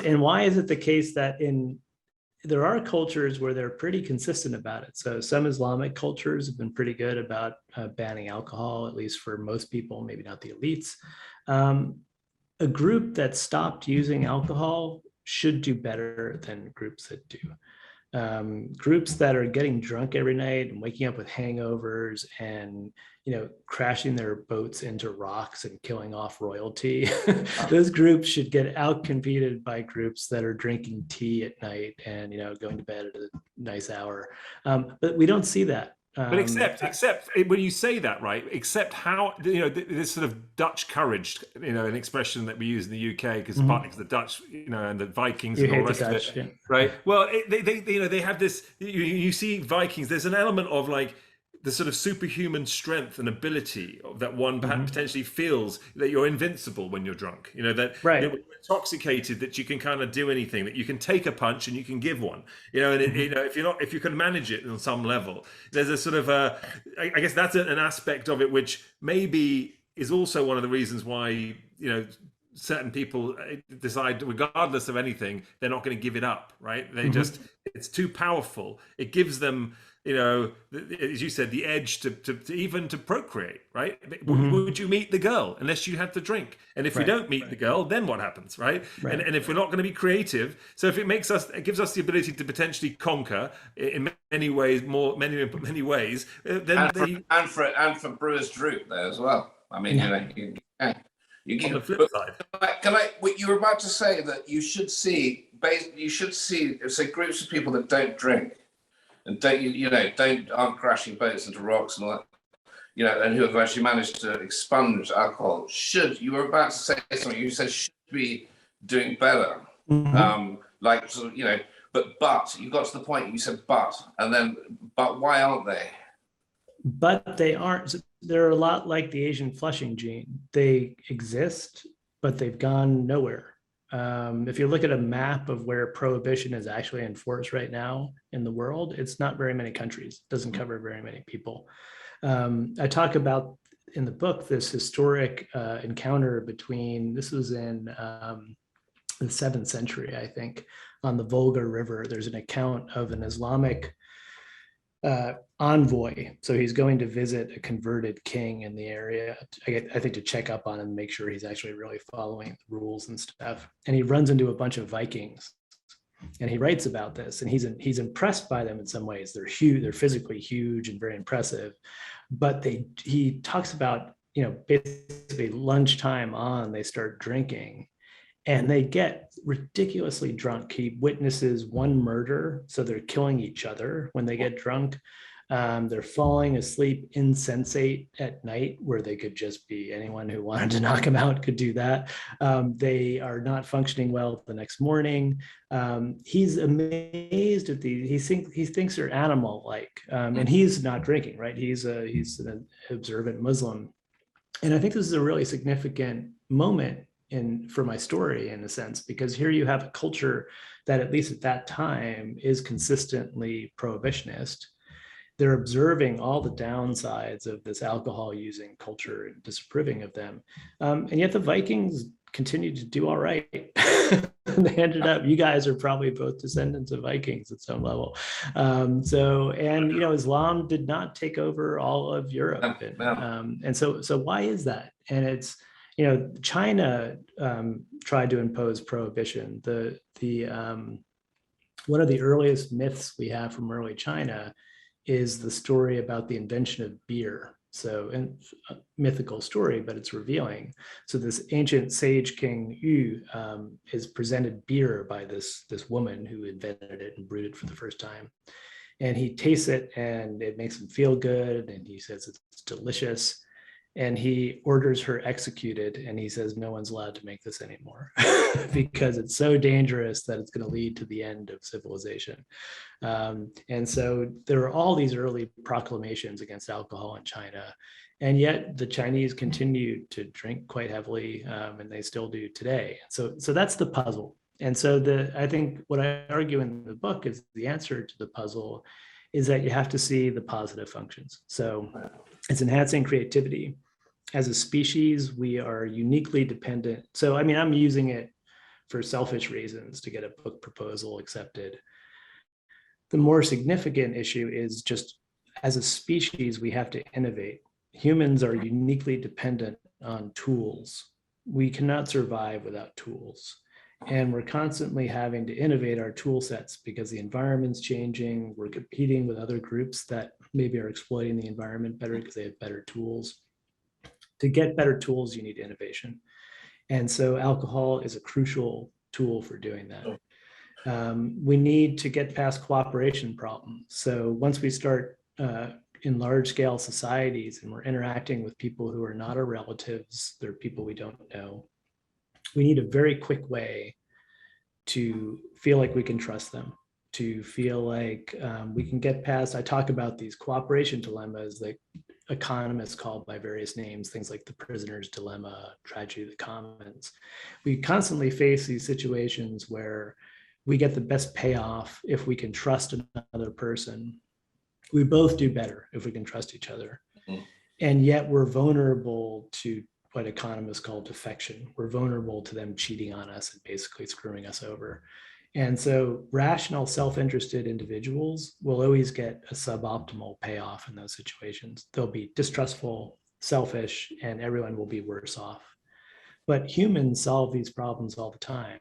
And why is it the case that there are cultures where they're pretty consistent about it? So some Islamic cultures have been pretty good about banning alcohol, at least for most people, maybe not the elites. a group that stopped using alcohol should do better than groups that do. Groups that are getting drunk every night and waking up with hangovers and, you know, crashing their boats into rocks and killing off royalty, those groups should get outcompeted by groups that are drinking tea at night and, you know, going to bed at a nice hour. But we don't see that. But except when you say that, right? Except how, you know, this sort of Dutch courage, you know, an expression that we use in the UK because partly because the Dutch, you know, and the Vikings and all the rest of it, yeah. right? Well, they you know, they have this. You see Vikings. There's an element of like the sort of superhuman strength and ability that one potentially feels that you're invincible when you're drunk. You know that Right. you know, when you're intoxicated, that you can kind of do anything, that you can take a punch and you can give one. You know, and you know if you can manage it on some level, there's a sort of I guess that's an aspect of it which maybe is also one of the reasons why, you know, certain people decide, regardless of anything, they're not going to give it up, right? They just, it's too powerful. It gives them, you know, as you said, the edge to even to procreate, right? Would you meet the girl unless you had to drink? And if you don't meet the girl, then what happens, right? And if we're not going to be creative, so if it gives us the ability to potentially conquer in many ways, many ways, then and for Brewer's Droop there as well. I mean, you know, you on the flip side. What you were about to say that you should see say groups of people that don't drink and aren't crashing boats into rocks and all that, you know, and who have actually managed to expunge alcohol. You were about to say something. You said should be doing better. Like sort of, you know, but you got to the point. You said but why aren't they? But they aren't. They're a lot like the Asian flushing gene. They exist, but they've gone nowhere. If you look at a map of where prohibition is actually enforced right now in the world, it's not very many countries. It doesn't cover very many people. I talk about in the book this historic encounter between, this was in the 7th century, I think, on the Volga River. There's an account of an Islamic envoy. So he's going to visit a converted king in the area, I think to check up on him, make sure he's actually really following the rules and stuff. And he runs into a bunch of Vikings and he writes about this, and he's impressed by them in some ways. They're huge, they're physically huge and very impressive, but he talks about, you know, basically lunchtime on, they start drinking and they get ridiculously drunk. He witnesses one murder, so they're killing each other when they get drunk. They're falling asleep insensate at night, where they could just be anyone who wanted to knock them out could do that. They are not functioning well the next morning. He's amazed at these. He thinks they're animal-like, and he's not drinking, right? He's an observant Muslim, and I think this is a really significant moment for my story, in a sense, because here you have a culture that, at least at that time, is consistently prohibitionist. They're observing all the downsides of this alcohol using culture and disapproving of them. And yet the Vikings continued to do all right. They ended up, you guys are probably both descendants of Vikings at some level. And you know, Islam did not take over all of Europe. And so why is that? And it's, you know, China tried to impose prohibition. One of the earliest myths we have from early China is the story about the invention of beer. So, and a mythical story, but it's revealing. So this ancient sage king Yu is presented beer by this woman who invented it and brewed it for the first time. And he tastes it and it makes him feel good. And he says it's delicious. And he orders her executed, and he says no one's allowed to make this anymore because it's so dangerous that it's going to lead to the end of civilization. And so there are all these early proclamations against alcohol in China, and yet the Chinese continued to drink quite heavily, and they still do today. So that's the puzzle. And so I think what I argue in the book is the answer to the puzzle is that you have to see the positive functions. So it's enhancing creativity. As a species, we are uniquely dependent. So, I mean, I'm using it for selfish reasons to get a book proposal accepted. The more significant issue is just, as a species, we have to innovate. Humans are uniquely dependent on tools we cannot survive without tools. And we're constantly having to innovate our tool sets because the environment's changing. We're competing with other groups that maybe are exploiting the environment better because they have better tools. To get better tools, you need innovation. And so alcohol is a crucial tool for doing that. We need to get past cooperation problems. So once we start in large scale societies and we're interacting with people who are not our relatives, they're people we don't know, we need a very quick way to feel like we can trust them, to feel like we can get past. I talk about these cooperation dilemmas that economists call by various names, things like the prisoner's dilemma, tragedy of the commons. We constantly face these situations where we get the best payoff if we can trust another person. We both do better if we can trust each other. Mm-hmm. And yet we're vulnerable to what economists call defection. We're vulnerable to them cheating on us and basically screwing us over. And so rational, self-interested individuals will always get a suboptimal payoff in those situations. They'll be distrustful, selfish, and everyone will be worse off. But humans solve these problems all the time.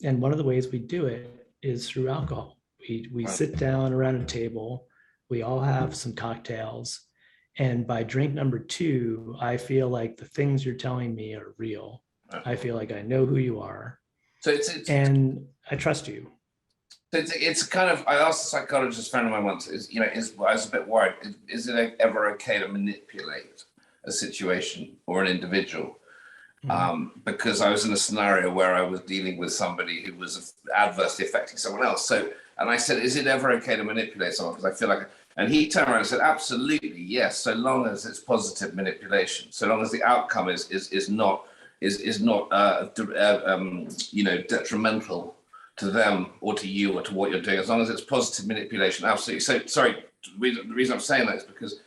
And one of the ways we do it is through alcohol. We sit down around a table, we all have some cocktails, and by drink number 2, I feel like the things you're telling me are real. I feel like I know who you are. So and I trust you. It's kind of, I asked a psychologist friend of mine once, I was a bit worried, is it ever okay to manipulate a situation or an individual? Mm-hmm. Because I was in a scenario where I was dealing with somebody who was adversely affecting someone else. And I said, is it ever okay to manipulate someone? Because I feel like, and he turned around and said, absolutely, yes, so long as it's positive manipulation, so long as the outcome is not detrimental to them or to you or to what you're doing, as long as it's positive manipulation, absolutely. So, sorry, the reason I'm saying that is because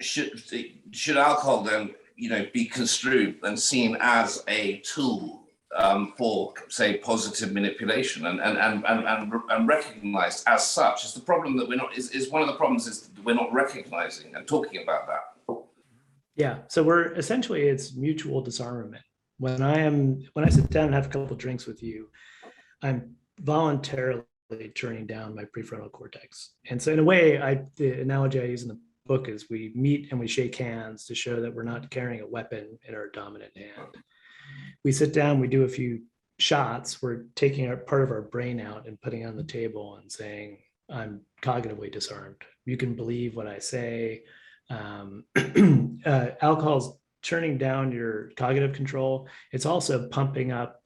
should alcohol then, be construed and seen as a tool for, say, positive manipulation and recognized as such? Is the problem that we're not, is one of the problems is that we're not recognizing and talking about that? Yeah, so we're essentially, it's mutual disarmament. When I sit down and have a couple of drinks with you, I'm voluntarily turning down my prefrontal cortex. And so in a way, the analogy I use in the book is we meet and we shake hands to show that we're not carrying a weapon in our dominant hand. We sit down, we do a few shots, we're taking part of our brain out and putting it on the table and saying, I'm cognitively disarmed. You can believe what I say. Alcohol's turning down your cognitive control. It's also pumping up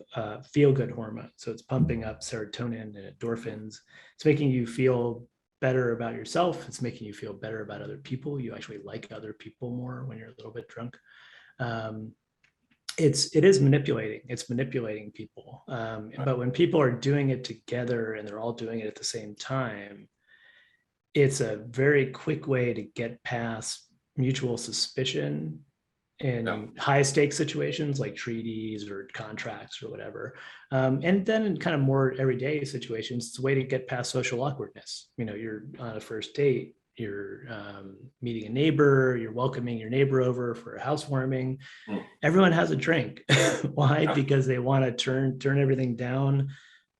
feel-good hormone. So it's pumping up serotonin and endorphins. It's making you feel better about yourself. It's making you feel better about other people. You actually like other people more when you're a little bit drunk. It is manipulating. It's manipulating people. But when people are doing it together and they're all doing it at the same time, it's a very quick way to get past mutual suspicion in high stakes situations like treaties or contracts or whatever. And then in kind of more everyday situations, it's a way to get past social awkwardness. You're on a first date, you're meeting a neighbor, you're welcoming your neighbor over for a housewarming. Everyone has a drink. Why? Because they want to turn everything down,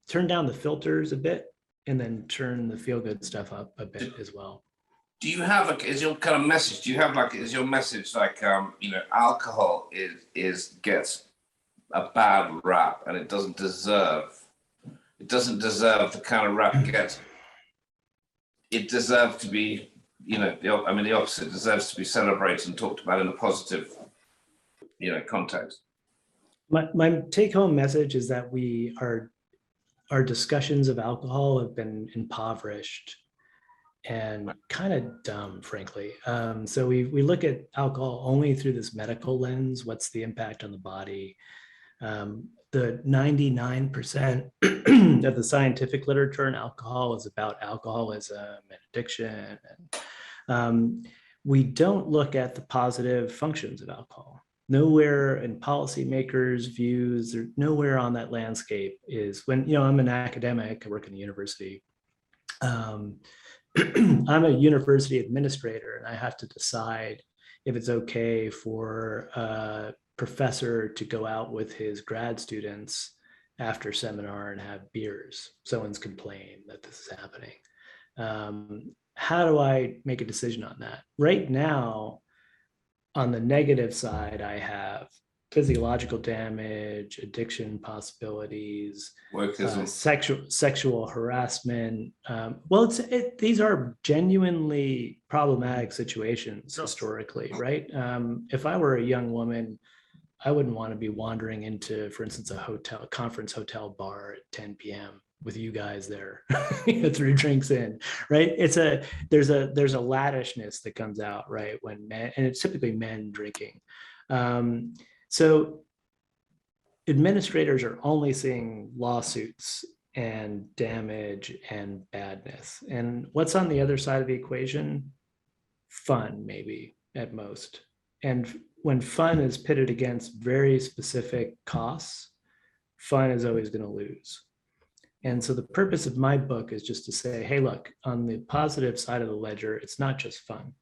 turn down the filters a bit, and then turn the feel-good stuff up a bit as well. Do you have is your kind of message? Do you have is your message alcohol gets a bad rap and it doesn't deserve the kind of rap it gets. It deserves to be, the opposite. It deserves to be celebrated and talked about in a positive, context. My take-home message is that our discussions of alcohol have been impoverished and kind of dumb, frankly. So we look at alcohol only through this medical lens. What's the impact on the body? The 99% of the scientific literature on alcohol is about alcoholism and addiction. And we don't look at the positive functions of alcohol. Nowhere in policymakers' views, or nowhere on that landscape is when, I'm an academic, I work in the university. I'm a university administrator and I have to decide if it's okay for professor to go out with his grad students after seminar and have beers. Someone's complained that this is happening. How do I make a decision on that? Right now, on the negative side, I have physiological damage, addiction possibilities, sexual harassment. These are genuinely problematic situations historically, right? If I were a young woman, I wouldn't want to be wandering into, for instance, a conference hotel bar at 10 p.m. with you guys there, 3 drinks in, right? There's a laddishness that comes out, right, when men, and it's typically men drinking. So administrators are only seeing lawsuits and damage and badness. And what's on the other side of the equation? Fun, maybe, at most. And when fun is pitted against very specific costs, fun is always going to lose. And so the purpose of my book is just to say, hey, look, on the positive side of the ledger, it's not just fun.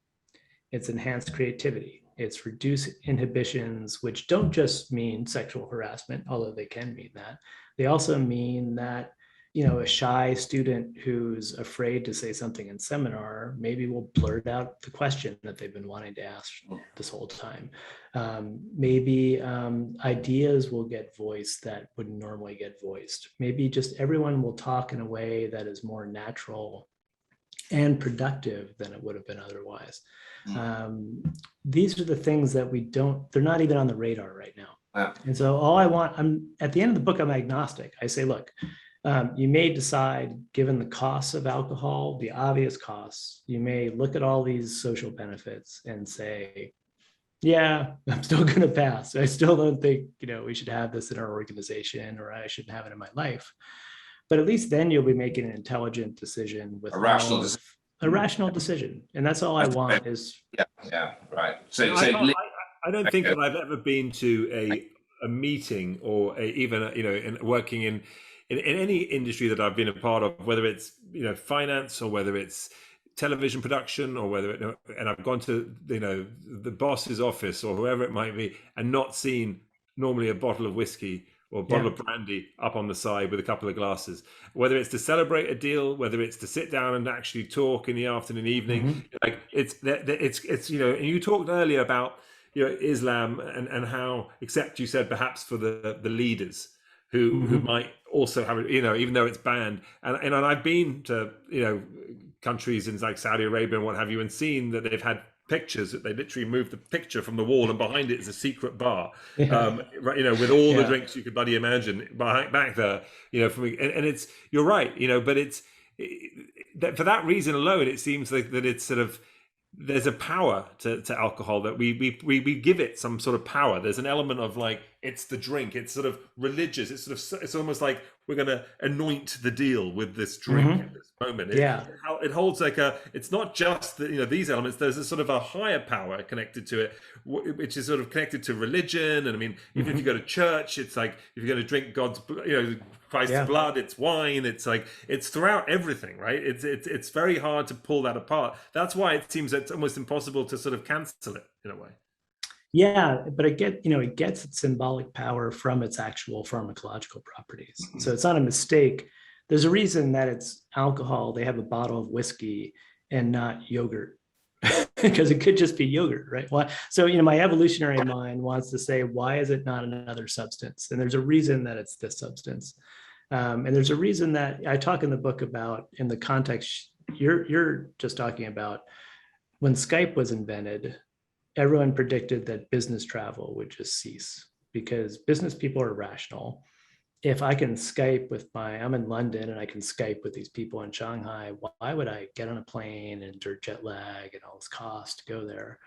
It's enhanced creativity. It's reduced inhibitions, which don't just mean sexual harassment, although they can mean that. They also mean that, a shy student who's afraid to say something in seminar maybe will blurt out the question that they've been wanting to ask this whole time. Maybe ideas will get voiced that wouldn't normally get voiced. Maybe just everyone will talk in a way that is more natural and productive than it would have been otherwise. These are the things that they're not even on the radar right now. Wow. And so I'm at the end of the book, I'm agnostic. I say, look, you may decide, given the costs of alcohol, the obvious costs, you may look at all these social benefits and say, yeah, I'm still going to pass. I still don't think, we should have this in our organization, or I shouldn't have it in my life. But at least then you'll be making an intelligent decision with a rational decision. And that's all I want is. Yeah, right. So I don't think that I've ever been to a meeting or even working in any industry that I've been a part of, whether it's finance or whether it's television production or and I've gone to the boss's office or whoever it might be, and not seen normally a bottle of whiskey or a bottle of brandy up on the side with a couple of glasses, whether it's to celebrate a deal, whether it's to sit down and actually talk in the afternoon, evening. Like it's and you talked earlier about Islam and how, except you said perhaps for the leaders who might also have even though it's banned, and I've been to countries in like Saudi Arabia and what have you, and seen that they've had pictures that they literally moved the picture from the wall and behind it is a secret bar, with all the drinks you could bloody imagine back there, and it's, you're right, but it's that for that reason alone, it seems like that it's sort of, there's a power to alcohol that we give it some sort of power. There's an element of like, it's the drink, it's sort of religious, it's almost like we're going to anoint the deal with this drink at this moment. It holds like it's not just these elements. There's a sort of a higher power connected to it, which is sort of connected to religion. And I mean, even if you go to church, it's like, if you're going to drink God's, Christ's blood, it's wine. It's like, it's throughout everything, right? It's very hard to pull that apart. That's why it seems it's almost impossible to sort of cancel it in a way. Yeah, but it gets its symbolic power from its actual pharmacological properties. So it's not a mistake. There's a reason that it's alcohol. They have a bottle of whiskey and not yogurt, because it could just be yogurt, right? Why? So my evolutionary mind wants to say, why is it not another substance? And there's a reason that it's this substance. And there's a reason that I talk in the book about, in the context you're just talking about, when Skype was invented, everyone predicted that business travel would just cease because business people are rational. If I can Skype I'm in London and I can Skype with these people in Shanghai, why would I get on a plane and endure jet lag and all this cost to go there?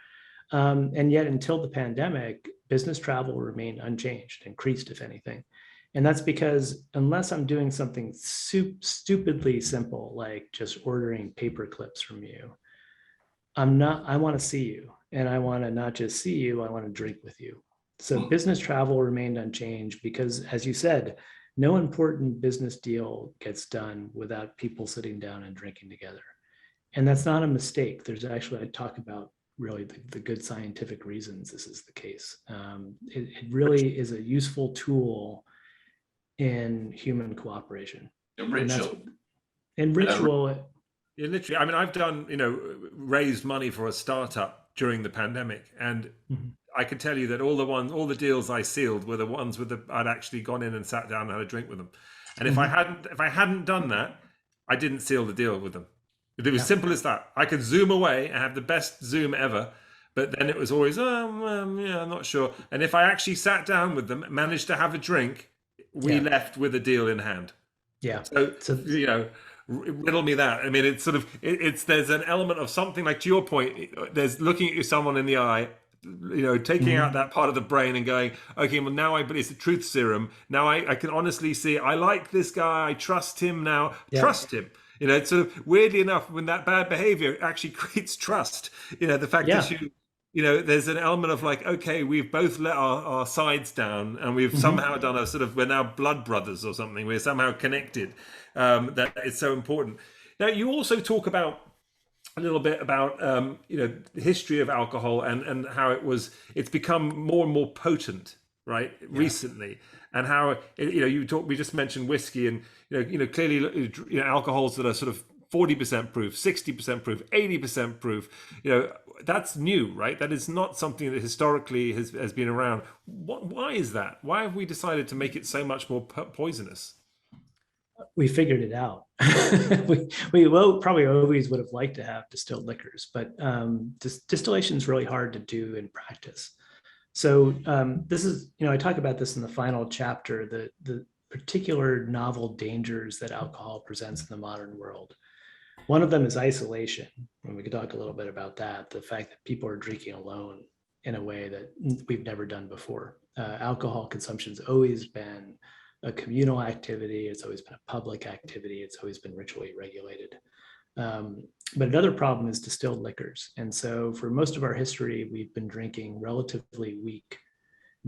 And yet until the pandemic, business travel remained unchanged, increased if anything. And that's because unless I'm doing something stupidly simple, like just ordering paper clips from you, I want to see you. And I want to not just see you, I want to drink with you. So business travel remained unchanged because, as you said, no important business deal gets done without people sitting down and drinking together. And that's not a mistake. There's actually, I talk about really the good scientific reasons this is the case. It really is a useful tool in human cooperation. A ritual. And ritual. Yeah, literally. I mean, I've done, raised money for a startup during the pandemic, and I can tell you that all the deals I sealed were the ones I'd actually gone in and sat down and had a drink with them. And if I hadn't done that, I didn't seal the deal with them. It was simple as that. I could Zoom away and have the best Zoom ever, but then it was always, I'm not sure. And if I actually sat down with them, managed to have a drink, we left with a deal in hand. Yeah. So riddle me that. I mean, it's sort of, there's an element of something like, to your point, there's looking at someone in the eye, taking out that part of the brain and going, okay, well, now it's a truth serum. Now I can honestly see, I like this guy. I trust him now. Trust him. It's sort of weirdly enough, when that bad behavior actually creates trust, the fact that there's an element of like, okay, we've both let our sides down and we've somehow done we're now blood brothers or something. We're somehow connected. That it's so important. Now, you also talk about a little bit about the history of alcohol and how it's become more and more potent, right, recently, and how we just mentioned whiskey, and clearly alcohols that are sort of 40% proof, 60% proof, 80% proof, that's new, right? That is not something that historically has been around. Why is that? Why have we decided to make it so much more poisonous? We figured it out. we probably always would have liked to have distilled liquors, but distillation is really hard to do in practice. So this is, I talk about this in the final chapter, the particular novel dangers that alcohol presents in the modern world. One of them is isolation, and we could talk a little bit about that, the fact that people are drinking alone in a way that we've never done before. Alcohol consumption's always been a communal activity. It's always been a public activity. It's always been ritually regulated. But another problem is distilled liquors. And so for most of our history, we've been drinking relatively weak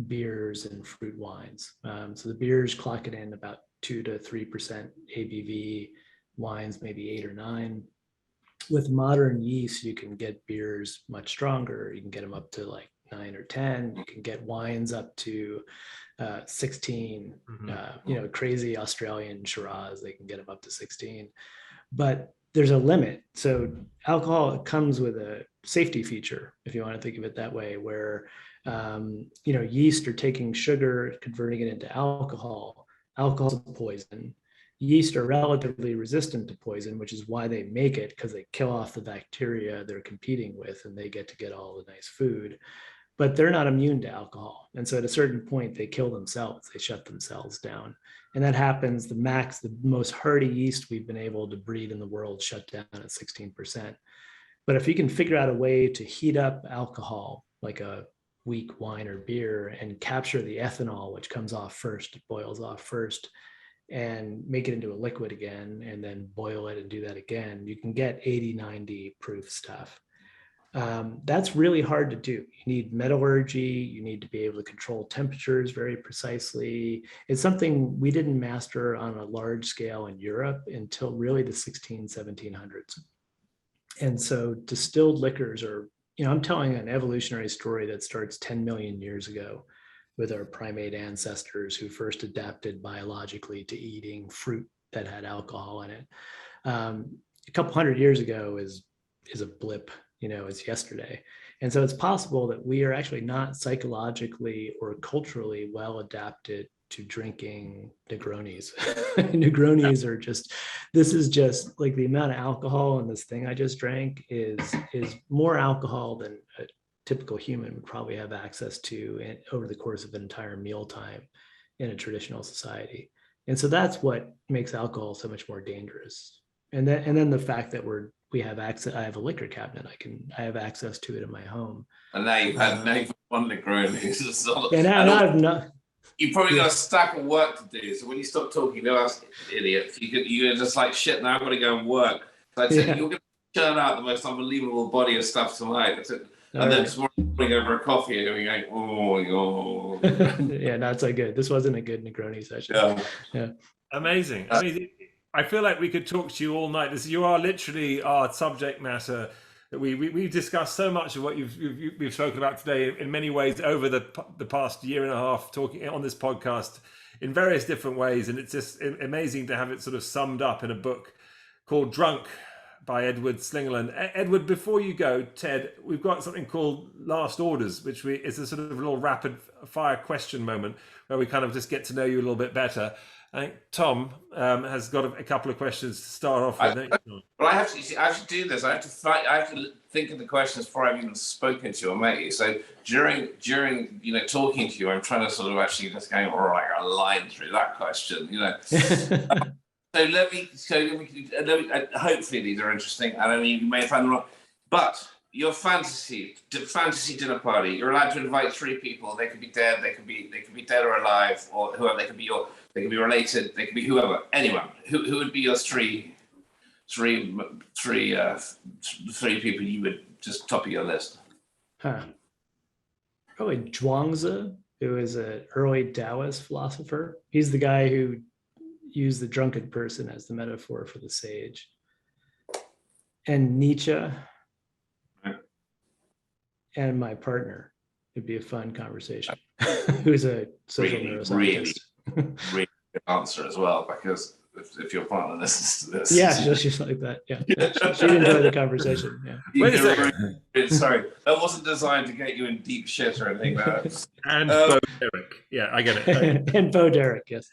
beers and fruit wines. So the beers clock it in about 2 to 3% ABV, wines maybe 8 or 9. With modern yeast, you can get beers much stronger. You can get them up to like 9 or 10. You can get wines up to 16, crazy Australian Shiraz, they can get them up to 16. But there's a limit. So alcohol comes with a safety feature, if you want to think of it that way, where yeast are taking sugar, converting it into alcohol. Alcohol's a poison. Yeast are relatively resistant to poison, which is why they make it, because they kill off the bacteria they're competing with and they get all the nice food. But they're not immune to alcohol. And so at a certain point, they kill themselves, they shut themselves down. And that happens, the most hardy yeast we've been able to breed in the world shut down at 16%. But if you can figure out a way to heat up alcohol, like a weak wine or beer, and capture the ethanol, which comes off first, it boils off first, and make it into a liquid again, and then boil it and do that again, you can get 80, 90 proof stuff. That's really hard to do. You need metallurgy. You need to be able to control temperatures very precisely. It's something we didn't master on a large scale in Europe until really the 1700s. And so distilled liquors are, I'm telling an evolutionary story that starts 10 million years ago with our primate ancestors who first adapted biologically to eating fruit that had alcohol in it. A couple hundred years ago is a blip. It's yesterday. And so it's possible that we are actually not psychologically or culturally well adapted to drinking Negronis. Negronis are this is just like the amount of alcohol in this thing I just drank is more alcohol than a typical human would probably have access to over the course of an entire mealtime in a traditional society. And so that's what makes alcohol so much more dangerous. And then the fact that we have access. I have a liquor cabinet. I have access to it in my home. And now you've had one Negroni. You've probably got a stack of work to do. So when you stop talking, they'll ask idiots. You're just like, shit, now I've got to go and work. So I said, you're going to churn out the most unbelievable body of stuff tonight. That's it. And then tomorrow morning over a coffee and we're going, oh. Yeah, not so good. This wasn't a good Negroni session. Yeah. Amazing. I feel like we could talk to you all night. You are literally our subject matter that we've discussed so much of what we've spoken about today in many ways over the past year and a half, talking on this podcast in various different ways, and it's just amazing to have it sort of summed up in a book called Drunk by Edward Slingerland. Edward, before you go, Ted, we've got something called Last Orders, which is a sort of little rapid fire question moment where we kind of just get to know you a little bit better. I think Tom has got a couple of questions to start off with. Well, I have to do this. I have to think of the questions before I've even spoken to you or met you. So during talking to you, I'm trying to sort of actually just go like a line through that question. So let me. Hopefully these are interesting. I don't mean you may find them wrong, but your fantasy dinner party. You're allowed to invite 3 people. They could be dead. They could be dead or alive, or whoever. They could be related. They could be whoever. Anyone. Who would be your three people you would just top of your list? Probably Zhuangzi, who is an early Taoist philosopher. He's the guy who used the drunken person as the metaphor for the sage. And Nietzsche. And my partner. It'd be a fun conversation. Who's a social neuroscientist. Really good answer as well, because if your partner listens to this, yeah, she's like that. Yeah, she'd enjoy the conversation. Yeah. Wait a second. Sorry, that wasn't designed to get you in deep shit or anything like that. And Bo Derek, yeah, I get it. And Bo Derek, yes,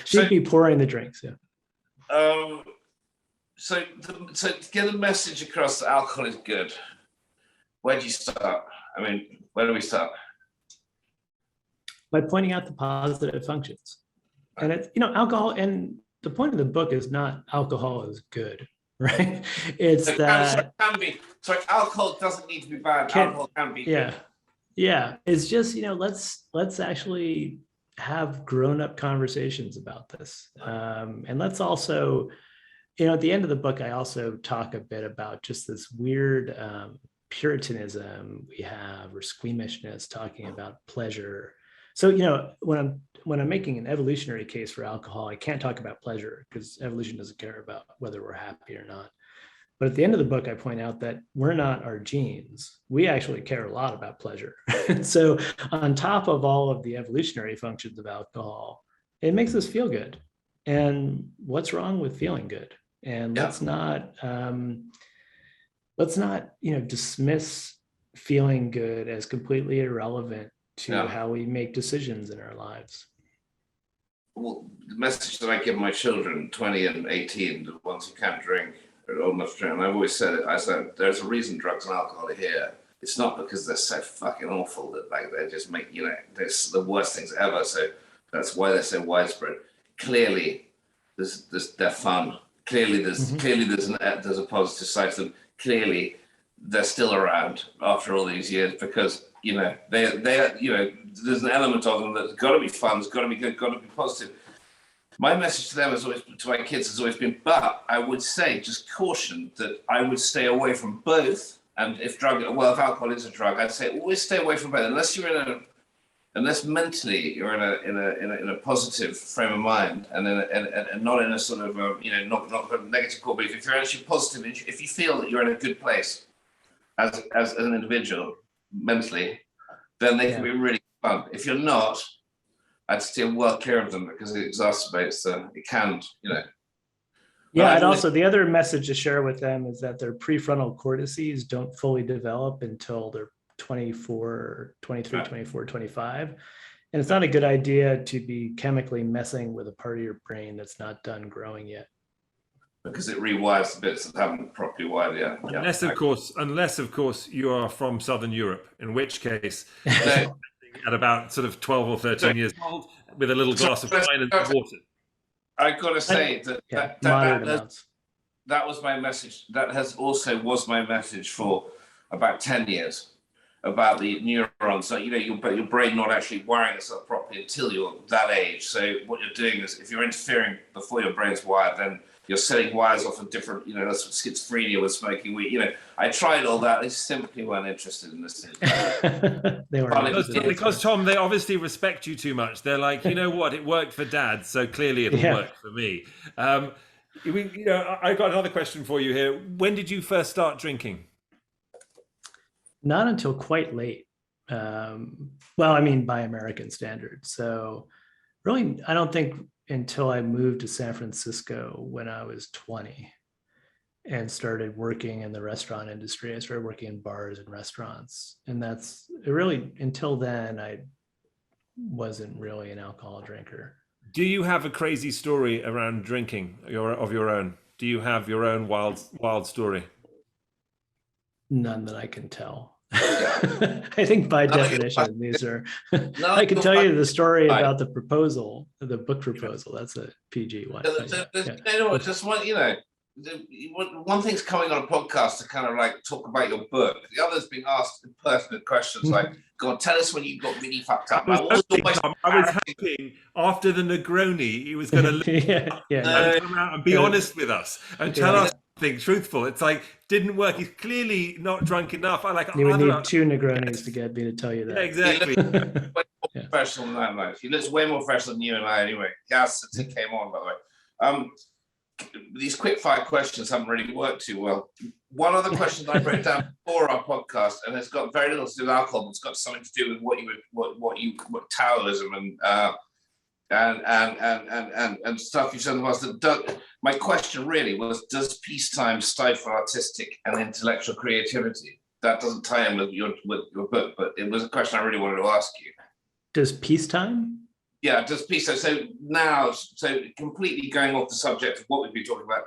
she'd be pouring the drinks. Yeah. So to get the message across that alcohol is good, where do you start? I mean, where do we start? By pointing out the positive functions. And it's, alcohol, and the point of the book is not alcohol is good, right? It's that alcohol doesn't need to be bad. Alcohol can be good. Yeah. It's just, let's actually have grown-up conversations about this. And let's also, at the end of the book, I also talk a bit about just this weird Puritanism we have, or squeamishness, talking about pleasure. So, when I'm making an evolutionary case for alcohol, I can't talk about pleasure because evolution doesn't care about whether we're happy or not. But at the end of the book, I point out that we're not our genes. We actually care a lot about pleasure. So on top of all of the evolutionary functions of alcohol, it makes us feel good. And what's wrong with feeling good? And let's not dismiss feeling good as completely irrelevant to how we make decisions in our lives. Well, the message that I give my children, 20 and 18, the ones who can't drink, are old enough to drink, and I've always said it, I said, there's a reason drugs and alcohol are here. It's not because they're so fucking awful that they just make, they're the worst things ever. So that's why they're so widespread. Clearly, they're fun. Clearly, there's a positive side to them. Clearly, they're still around after all these years because there's an element of them that's got to be fun, it's got to be good, got to be positive. My message to them to my kids has always been, but I would say, just caution that I would stay away from both. And if alcohol is a drug, I'd say always stay away from both, unless mentally you're in a positive frame of mind and not in a sort of not a negative core belief. If you're actually positive, if you feel that you're in a good place as an individual mentally, then they can be really fun. If you're not, I'd steer well clear of them because it exacerbates it can. Yeah, and also the other message to share with them is that their prefrontal cortices don't fully develop until they're 24, 23, 24, 25. And it's not a good idea to be chemically messing with a part of your brain that's not done growing yet. Because it rewires the bits that haven't properly wired yet. Unless of course, you are from Southern Europe, in which case, at about sort of 12 or 13 years old, with a little glass of wine and water. I've got to say that was my message. That was my message for about 10 years about the neurons. So, your brain not actually wiring itself properly until you're that age. So what you're doing is, if you're interfering before your brain's wired, then you're setting wires off of different, that's what schizophrenia with smoking weed. I tried all that. They simply weren't interested in this. They weren't. Because Tom, they obviously respect you too much. They're like, what? It worked for Dad, so clearly it'll work for me. I got another question for you here. When did you first start drinking? Not until quite late. Well, I mean, by American standards. So really, I don't think until I moved to San Francisco when I was 20 and started working in the restaurant industry. I started working in bars and restaurants. And that's really, until then, I wasn't really an alcohol drinker. Do you have a crazy story around drinking of your own? Do you have your own wild story? None that I can tell. I think by definition, these are, I can tell you the story about the proposal, the book proposal. That's a PG one. Just one, one thing's coming on a podcast to kind of like talk about your book. The other's being asked pertinent questions like, God, tell us when you got really fucked up. I was hoping after the Negroni, he was going to come out and be honest with us and tell us something truthful. It's like, didn't work. He's clearly not drunk enough. You would need 2 Negronis to get me to tell you that. Yeah, exactly. Professional than that, mate. He looks way more professional than you and I anyway. Yes, since he came on, by the way. These quick fire questions haven't really worked too well. One of the questions I wrote down before our podcast, and it's got very little to do with alcohol, but it's got something to do with what Taoism and stuff you've said in the past. My question really was: does peacetime stifle artistic and intellectual creativity? That doesn't tie in with your book, but it was a question I really wanted to ask you. Does peacetime? Yeah, just peace. So now, completely going off the subject of what we've been talking about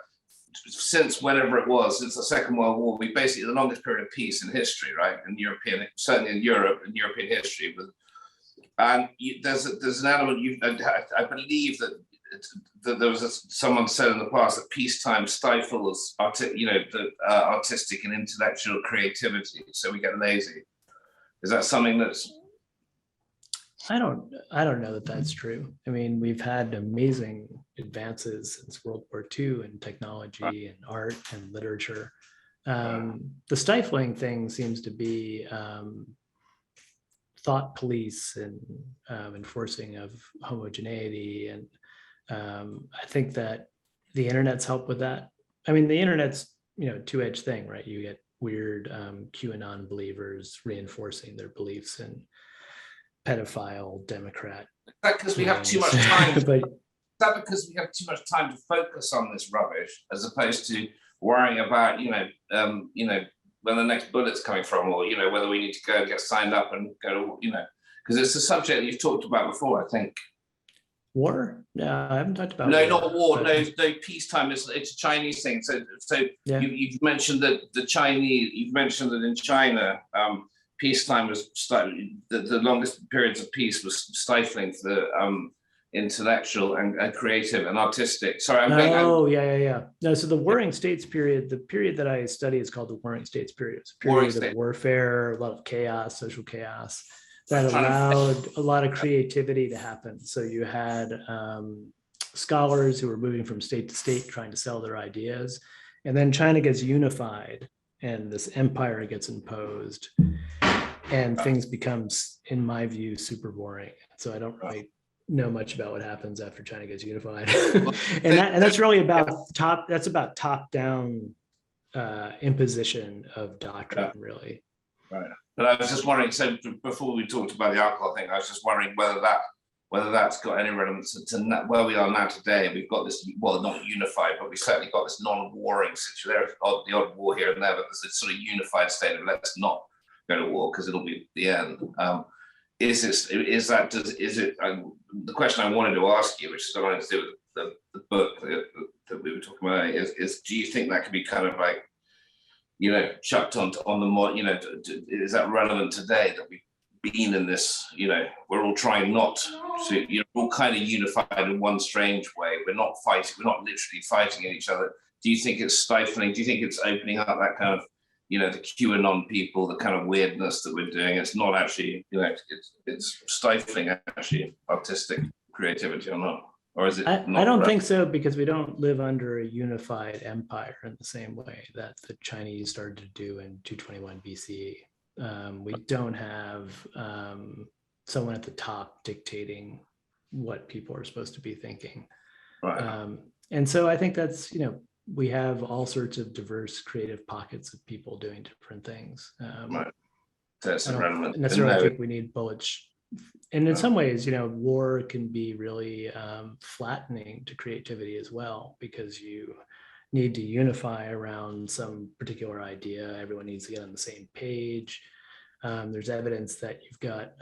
since whenever it was, since the Second World War, we basically the longest period of peace in history, right? In European, certainly in Europe, in European history. And there's an element. I believe that there was someone said in the past that peacetime stifles, the artistic and intellectual creativity. So we get lazy. Is that something that's? I don't know that that's true. I mean, we've had amazing advances since World War II in technology and art and literature. The stifling thing seems to be thought police and enforcing of homogeneity. And I think that the internet's helped with that. I mean, the internet's, two-edged thing, right? You get weird QAnon believers reinforcing their beliefs in pedophile Democrat. Is that because we have too much time? Is that because we have too much time to focus on this rubbish, as opposed to worrying about, when the next bullet's coming from, or whether we need to go and get signed up and go to, because it's a subject that you've talked about before, I think. War? No, I haven't talked about. No, war, not war. No, peacetime. It's a Chinese thing. So yeah. You've mentioned that the Chinese. You've mentioned that in China. Peacetime was the longest periods of peace was stifling for the intellectual and creative and artistic. Sorry, yeah. No, so the Warring States period, the period that I study is called the Warring States period. It's a period of warfare, a lot of chaos, social chaos that allowed a lot of creativity to happen. So you had scholars who were moving from state to state trying to sell their ideas, and then China gets unified and this empire gets imposed. And things becomes, in my view, super boring. So I don't really know much about what happens after China gets unified. and that's really about top-down imposition of doctrine, really. Right. But I was just wondering, so before we talked about the alcohol thing, I was just wondering whether that's got any relevance to where we are now today. We've got this, well, not unified, but we certainly got this non-warring situation. There's the odd war here and there, but there's this sort of unified state of let's not go to war because it'll be the end. The question I wanted to ask you, which is something to do with the book that we were talking about, is do you think that could be kind of like, chucked on the mod, is that relevant today that we've been in this, we're all trying not to, we're all kind of unified in one strange way. We're not fighting, we're not literally fighting at each other. Do you think it's stifling? Do you think it's opening up that kind of, the QAnon people, the kind of weirdness that we're doing? It's not actually, it's stifling actually artistic creativity or not? Or is it? I don't think so, because we don't live under a unified empire in the same way that the Chinese started to do in 221 BCE. We don't have someone at the top dictating what people are supposed to be thinking. Right. And so I think that's, we have all sorts of diverse creative pockets of people doing different things. Right. So it's I don't irrelevant. necessarily think we need bullets. And in some ways, war can be really flattening to creativity as well, because you need to unify around some particular idea. Everyone needs to get on the same page. There's evidence that you've got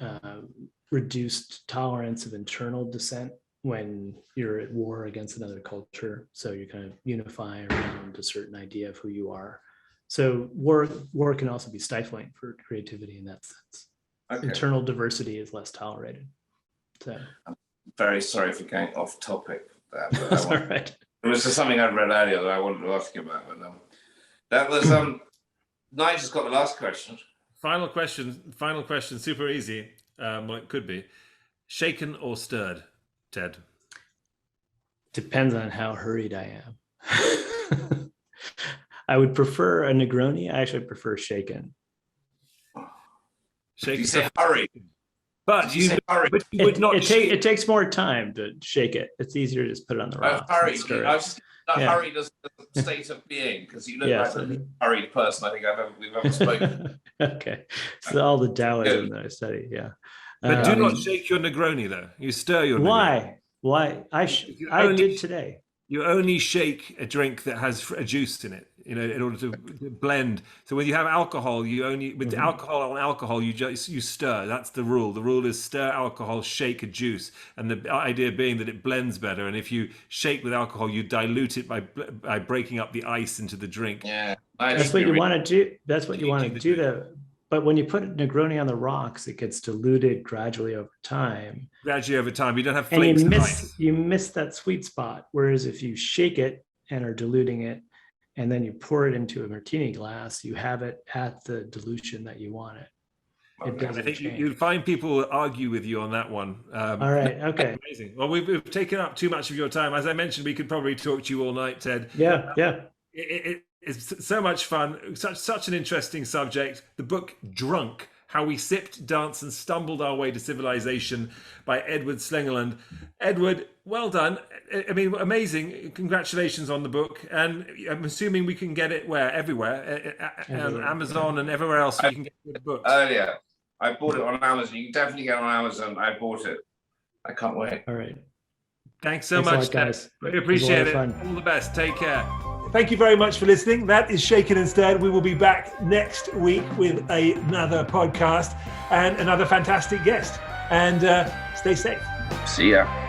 reduced tolerance of internal dissent when you're at war against another culture. So you kind of unify around a certain idea of who you are. So war can also be stifling for creativity in that sense. Okay. Internal diversity is less tolerated. So I'm very sorry for going off topic. That's all right. It was just something I read earlier that I wanted to ask you about. But, that was Nigel's got the last question. Final question, super easy. Well, it could be. Shaken or stirred, Ted? Depends on how hurried I am. I would prefer a Negroni. I actually prefer shaken. Shaken. You say hurry. But you say hurry. But you would not it takes more time to shake it. It's easier to just put it on the rock. Hurry. Hurry does the state of being, because you look like the hurried person I think we've ever spoken. Okay. So all the Taoism that I study, yeah. But do not shake your Negroni, though. You stir your Negroni. Why? I did today. You only shake a drink that has a juice in it, in order to blend. So when you have alcohol, you only with alcohol on alcohol, you stir. That's the rule. The rule is stir alcohol, shake a juice, and the idea being that it blends better. And if you shake with alcohol, you dilute it by breaking up the ice into the drink. Yeah, that's what you want to do. That's what you want to do. But when you put Negroni on the rocks, it gets diluted gradually over time. You don't have flakes of ice. You miss that sweet spot. Whereas if you shake it and are diluting it, and then you pour it into a martini glass, you have it at the dilution that you want it. I think you'd find people argue with you on that one. All right. Okay. Amazing. Well, we've taken up too much of your time. As I mentioned, we could probably talk to you all night, Ted. Yeah. It's so much fun. Such an interesting subject. The book Drunk: How We Sipped, Danced and Stumbled Our Way to Civilization by Edward Slingerland. Edward, well done. I mean, amazing. Congratulations on the book. And I'm assuming we can get it everywhere. On Amazon and everywhere else you can get the books. Earlier, I bought it on Amazon. You can definitely get it on Amazon. I bought it. I can't wait. All right. Thanks so much, guys. We appreciate it. All the best. Take care. Thank you very much for listening. That is Shaken and Stirred. We will be back next week with another podcast and another fantastic guest. And stay safe. See ya.